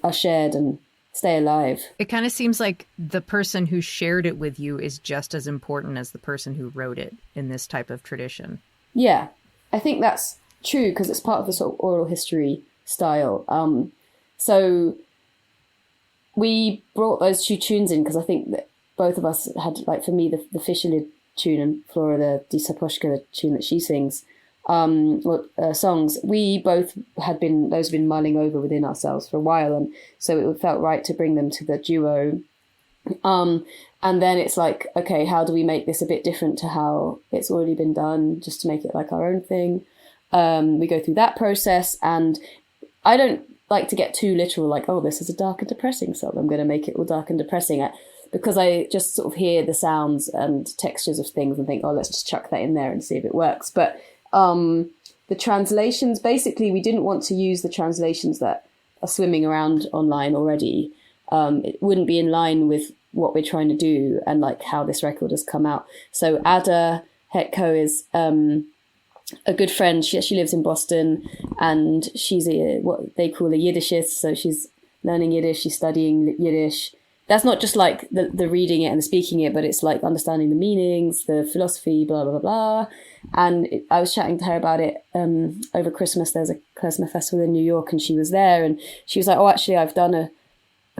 are shared and stay alive. It kind of seems like the person who shared it with you is just as important as the person who wrote it in this type of tradition. Yeah, I think that's true, because it's part of the sort of oral history style. So we brought those 2 tunes in because I think that both of us had, like, for me, the Fischerlied tune, and Flora, the Die Sapochka tune that she sings, songs, we both had been mulling over within ourselves for a while, and so it felt right to bring them to the duo. And then it's like, okay, how do we make this a bit different to how it's already been done, just to make it like our own thing? We go through that process, and I don't like to get too literal, like, oh, this is a dark and depressing song, I'm going to make it all dark and depressing, because I just sort of hear the sounds and textures of things and think, oh, let's just chuck that in there and see if it works. But the translations, basically, we didn't want to use the translations that are swimming around online already. It wouldn't be in line with what we're trying to do and like how this record has come out. So Ada Hetko is a good friend. She lives in Boston, and she's what they call a Yiddishist. So she's learning Yiddish, she's studying Yiddish. that's not just like the reading it and the speaking it, but it's like understanding the meanings, the philosophy, blah, blah, blah, blah. And I was chatting to her about it over Christmas. There's a Klezmer festival in New York, and she was there, and she was like, oh, actually, I've done a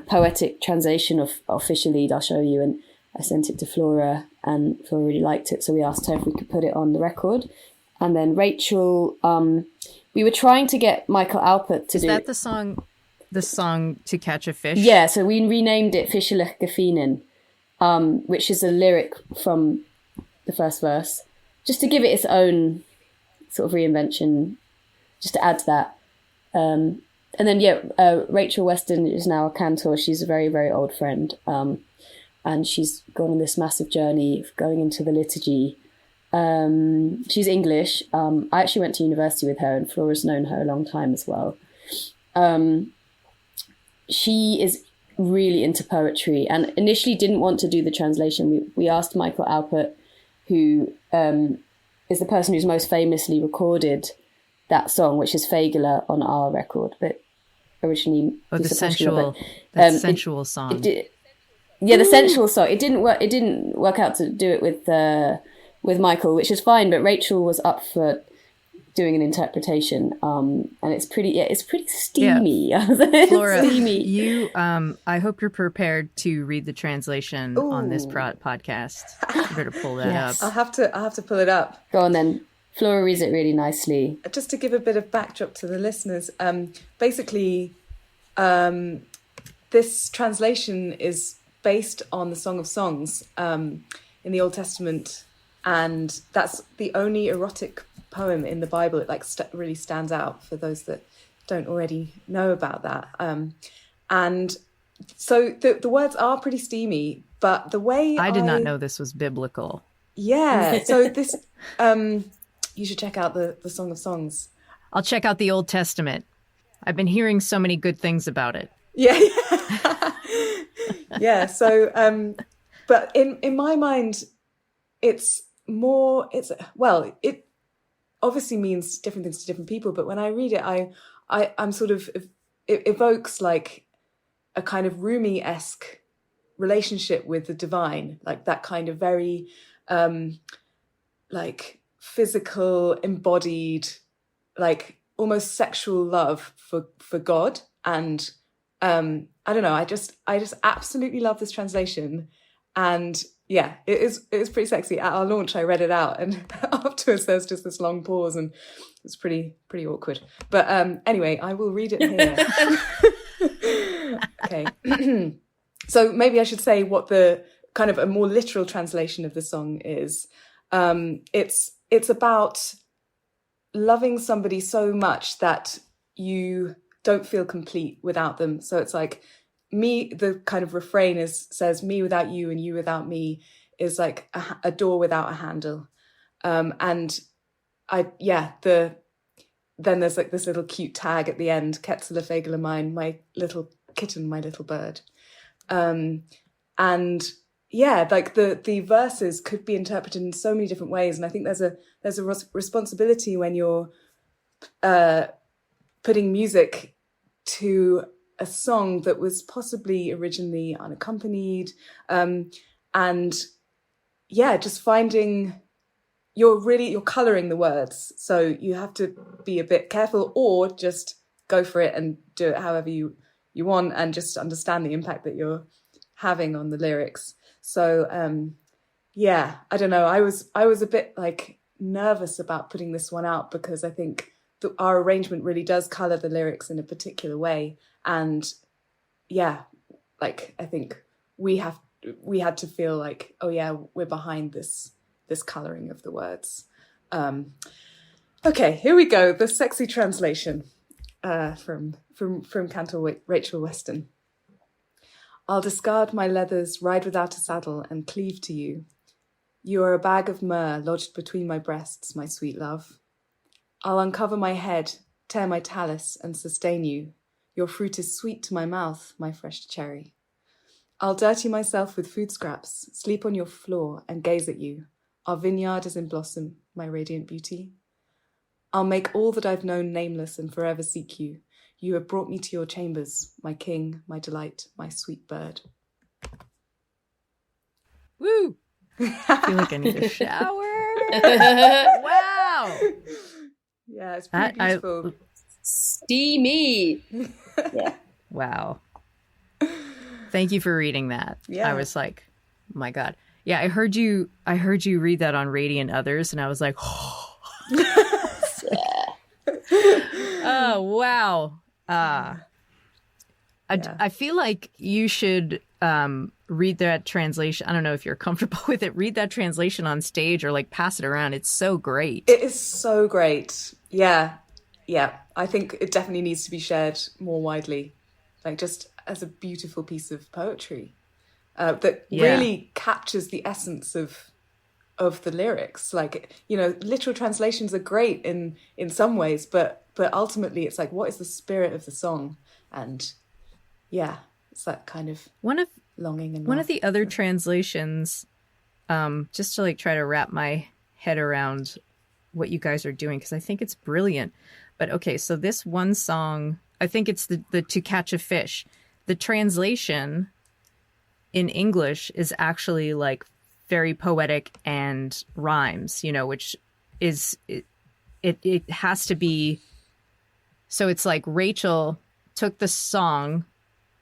poetic translation of Officially, I'll show you. And I sent it to Flora, and Flora really liked it. So we asked her if we could put it on the record. And then Rachel, we were trying to get Michael Alpert to do... Is that the song To Catch a Fish? Yeah, so we renamed it Fischelig Gefienen, which is a lyric from the first verse, just to give it its own sort of reinvention, just to add to that. And then, Rachel Weston is now a cantor. She's a very, very old friend. And she's gone on this massive journey of going into the liturgy. She's English. I actually went to university with her, and Flora's known her a long time as well. She is really into poetry and initially didn't want to do the translation. We asked Michael Alpert, who is the person who's most famously recorded that song, which is Fagela on our record, but originally... the sensual song. The sensual song. It didn't work out to do it with Michael, which is fine, but Rachel was up for doing an interpretation, and it's pretty steamy. Yeah. Flora, steamy. You I hope you're prepared to read the translation on this podcast. You better pull that up. I'll have to pull it up. Go on then. Flora reads it really nicely. Just to give a bit of backdrop to the listeners, basically this translation is based on the Song of Songs in the Old Testament, and that's the only erotic poem in the Bible. It really stands out for those that don't already know about that. And so the words are pretty steamy, but the way I did not know this was biblical. Yeah. So this, you should check out the Song of Songs. I'll check out the Old Testament. I've been hearing so many good things about it. Yeah. Yeah. So, but in my mind, it obviously means different things to different people, but when I read it, I'm sort of, it evokes like a kind of Rumi-esque relationship with the divine, like that kind of very like physical, embodied, like almost sexual love for God. And I don't know, I just absolutely love this translation. And yeah, it is pretty sexy. At our launch, I read it out, and afterwards there's just this long pause, and it's pretty awkward. But anyway, I will read it here. Okay. So maybe I should say what the kind of a more literal translation of the song is. It's about loving somebody so much that you don't feel complete without them. So it's like, me, the kind of refrain says, me without you and you without me is like a door without a handle. And then there's like this little cute tag at the end, Ketzele Fegele mein, my little kitten, my little bird. And yeah, like the verses could be interpreted in so many different ways. And I think there's a responsibility when you're putting music to a song that was possibly originally unaccompanied, and yeah, just finding you're coloring the words, so you have to be a bit careful, or just go for it and do it however you want, and just understand the impact that you're having on the lyrics. So yeah, I don't know, I was a bit like nervous about putting this one out, because I think our arrangement really does color the lyrics in a particular way. And yeah, like I think we had to feel like, oh yeah, we're behind this coloring of the words. Okay, here we go. The sexy translation from Cantor Rachel Weston. I'll discard my leathers, ride without a saddle, and cleave to you. You are a bag of myrrh lodged between my breasts, my sweet love. I'll uncover my head, tear my talus, and sustain you. Your fruit is sweet to my mouth, my fresh cherry. I'll dirty myself with food scraps, sleep on your floor, and gaze at you. Our vineyard is in blossom, my radiant beauty. I'll make all that I've known nameless and forever seek you. You have brought me to your chambers, my king, my delight, my sweet bird. Woo! I feel like I need a shower. Wow. Yeah, it's pretty beautiful. Steamy. Yeah. Wow. Thank you for reading that. Yeah. I was like, oh my God. Yeah, I heard you read that on Radiant Others, and I was like, oh, oh wow. I feel like you should read that translation. I don't know if you're comfortable with it. Read that translation on stage or like pass it around. It's so great. It is so great. Yeah. Yeah. I think it definitely needs to be shared more widely, like just as a beautiful piece of poetry that really captures the essence of the lyrics. Like, you know, literal translations are great in some ways, but ultimately it's like, what is the spirit of the song? And yeah, it's that kind of longing and one of the other translations, just to like try to wrap my head around what you guys are doing, because I think it's brilliant. But okay, so this one song, I think it's the To Catch a Fish. The translation in English is actually like very poetic and rhymes, you know, which is it has to be. So it's like Rachel took the song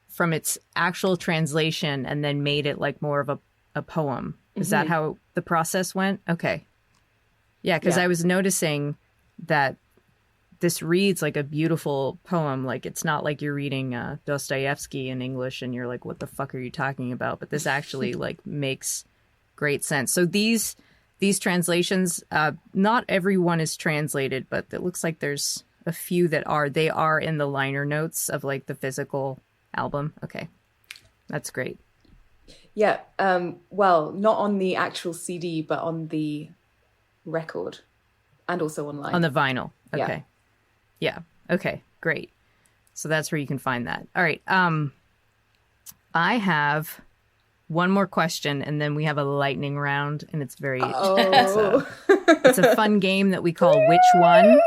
from its actual translation and then made it like more of a poem. Is that how the process went? Okay. Yeah, because I was noticing that this reads like a beautiful poem. Like, it's not like you're reading Dostoevsky in English and you're like, what the fuck are you talking about? But this actually like makes great sense. So these translations, not everyone is translated, but it looks like there's a few that are. They are in the liner notes of like the physical album. Okay. That's great. Yeah. Well, not on the actual CD, but on the record and also online. On the vinyl. Okay. Yeah. Okay. Great. So that's where you can find that. All right. I have one more question, and then we have a lightning round, and it's very it's a fun game that we call Which One.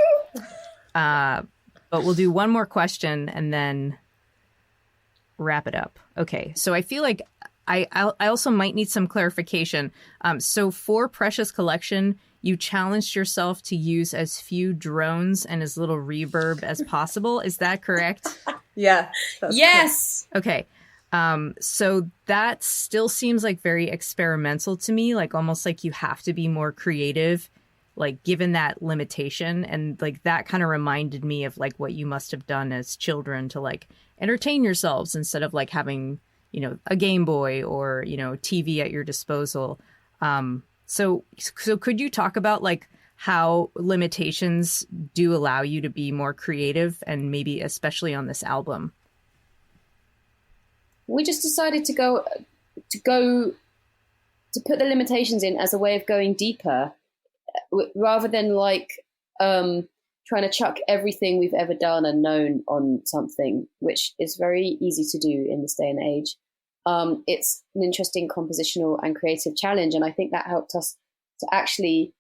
But we'll do one more question and then wrap it up. Okay. So I feel like I also might need some clarification. So for Precious Collection, you challenged yourself to use as few drones and as little reverb as possible. Is that correct? Yeah. Yes. Correct. Okay. So that still seems like very experimental to me, like almost like you have to be more creative, like given that limitation. And like that kind of reminded me of like what you must have done as children to like entertain yourselves instead of like having, you know, a Game Boy or, you know, TV at your disposal. So could you talk about like how limitations do allow you to be more creative, and maybe especially on this album? We just decided to put the limitations in as a way of going deeper, rather than like trying to chuck everything we've ever done and known on something, which is very easy to do in this day and age. It's an interesting compositional and creative challenge, and I think that helped us to actually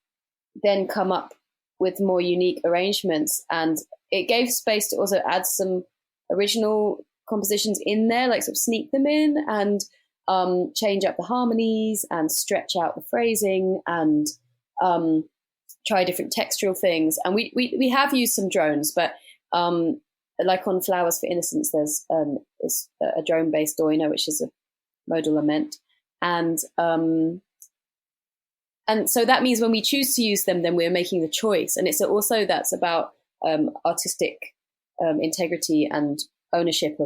then come up with more unique arrangements, and it gave space to also add some original compositions in there, like sort of sneak them in and change up the harmonies and stretch out the phrasing and try different textural things. And we have used some drones, but like on Flowers for Innocence, there's a drone-based doina, which is a modal lament, and so that means when we choose to use them, then we're making the choice, and it's also that's about artistic integrity and ownership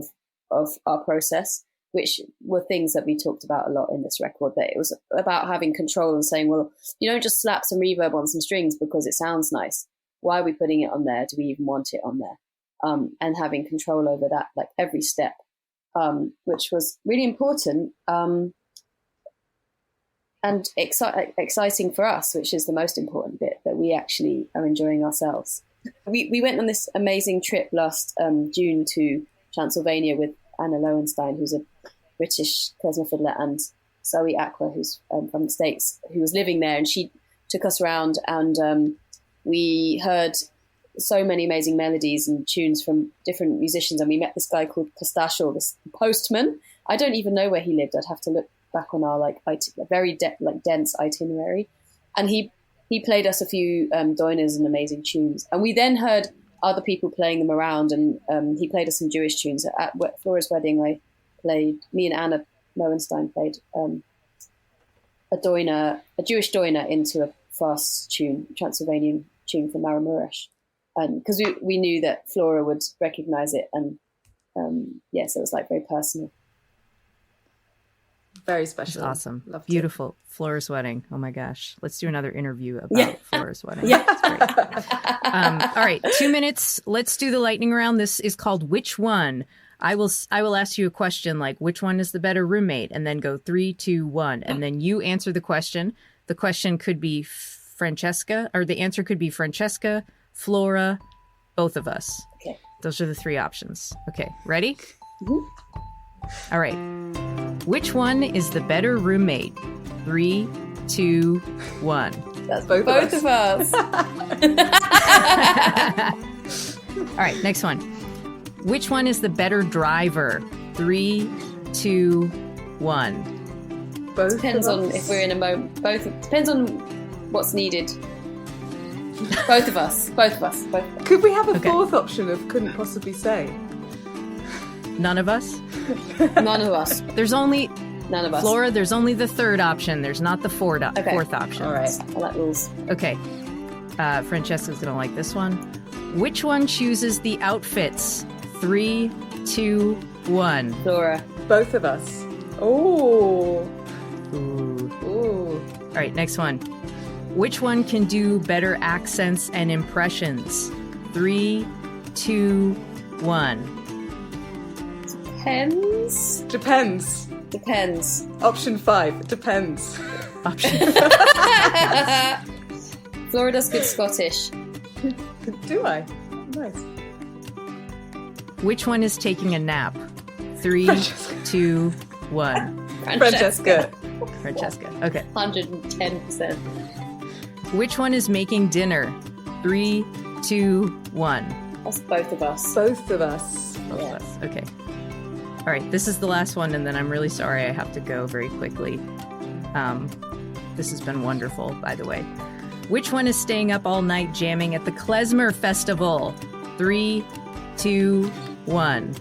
of our process, which were things that we talked about a lot in this record. That it was about having control and saying, well, you don't just slap some reverb on some strings because it sounds nice. Why are we putting it on there? Do we even want it on there? And having control over that, like every step, which was really important and exciting for us, which is the most important bit, that we actually are enjoying ourselves. We went on this amazing trip last June to Transylvania with Anna Lowenstein, who's a British klezmer fiddler, and Zoe Aqua, who's from the States, who was living there, and she took us around, and we heard so many amazing melodies and tunes from different musicians, and we met this guy called Pistachio, this postman. I don't even know where he lived. I'd have to look back on our very dense itinerary, and he played us a few doiners and amazing tunes, and we then heard other people playing them around, and he played us some Jewish tunes. At Flora's wedding, me and Anna Moenstein played a Jewish doiner into a fast tune, Transylvanian tune from Maramuresh, because we knew that Flora would recognise it, and so it was very personal. Very special. That's awesome. Loved Beautiful. It. Flora's wedding. Oh my gosh. Let's do another interview about Flora's wedding. Yeah. That's great. All right. 2 minutes. Let's do the lightning round. This is called Which One? I will ask you a question like, which one is the better roommate? And then go 3, 2, 1. And then you answer the question. The question could be Francesca, or the answer could be Francesca, Flora, both of us. Okay. Those are the 3 options. Okay. Ready? Mm-hmm. All right. Which one is the better roommate? 3, 2, 1. That's both of us. All right, next one. Which one is the better driver? 3, 2, 1. Both Depends on if we're in a moment. Depends on what's needed. Both of us. Could we have a fourth option of couldn't possibly say? None of us? None of us. There's only... None of us. Flora, there's only the third option. There's not the fourth option. All right. I like rules. Okay. Francesca's going to like this one. Which one chooses the outfits? 3, 2, 1. Flora. Both of us. Oh. Ooh. All right, next one. Which one can do better accents and impressions? 3, 2, 1. Depends. Option 5. Depends. Flora does good Scottish. Do I? Nice. Which one is taking a nap? 3, 2, 1. Francesca. Okay. 110%. Which one is making dinner? 3, 2, 1. That's both of us. Both of us. Okay. All right, this is the last one, and then I'm really sorry I have to go very quickly. This has been wonderful, by the way. Which one is staying up all night jamming at the Klezmer Festival? 3, 2, 1.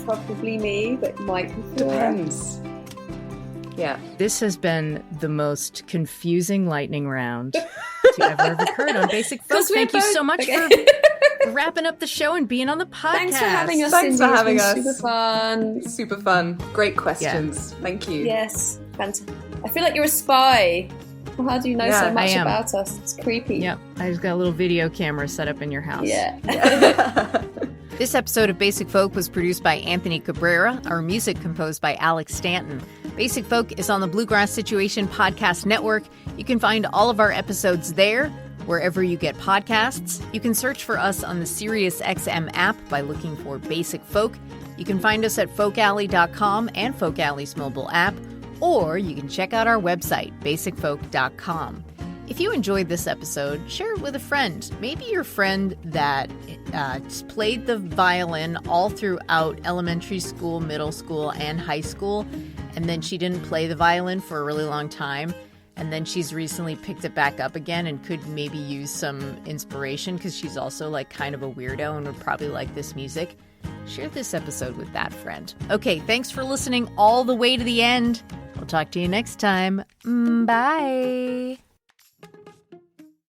Probably me, but might be Depends. Yeah. This has been the most confusing lightning round to ever have occurred on Basic Folk. Thank you so much for wrapping up the show and being on the podcast. Thanks for having us. Thanks Cindy. for having us. Super fun. Great questions. Yeah. Thank you. Yes. Fantastic. I feel like you're a spy. How do you know so much about us? It's creepy. Yep. I just got a little video camera set up in your house. Yeah. This episode of Basic Folk was produced by Anthony Cabrera. Our music composed by Alex Stanton. Basic Folk is on the Bluegrass Situation Podcast Network. You can find all of our episodes there, wherever you get podcasts. You can search for us on the SiriusXM app by looking for Basic Folk. You can find us at folkalley.com and Folk Alley's mobile app, or you can check out our website, basicfolk.com. If you enjoyed this episode, share it with a friend. Maybe your friend that played the violin all throughout elementary school, middle school, and high school, and then she didn't play the violin for a really long time, and then she's recently picked it back up again and could maybe use some inspiration because she's also kind of a weirdo and would probably like this music. Share this episode with that friend. Okay, thanks for listening all the way to the end. We'll talk to you next time. Bye.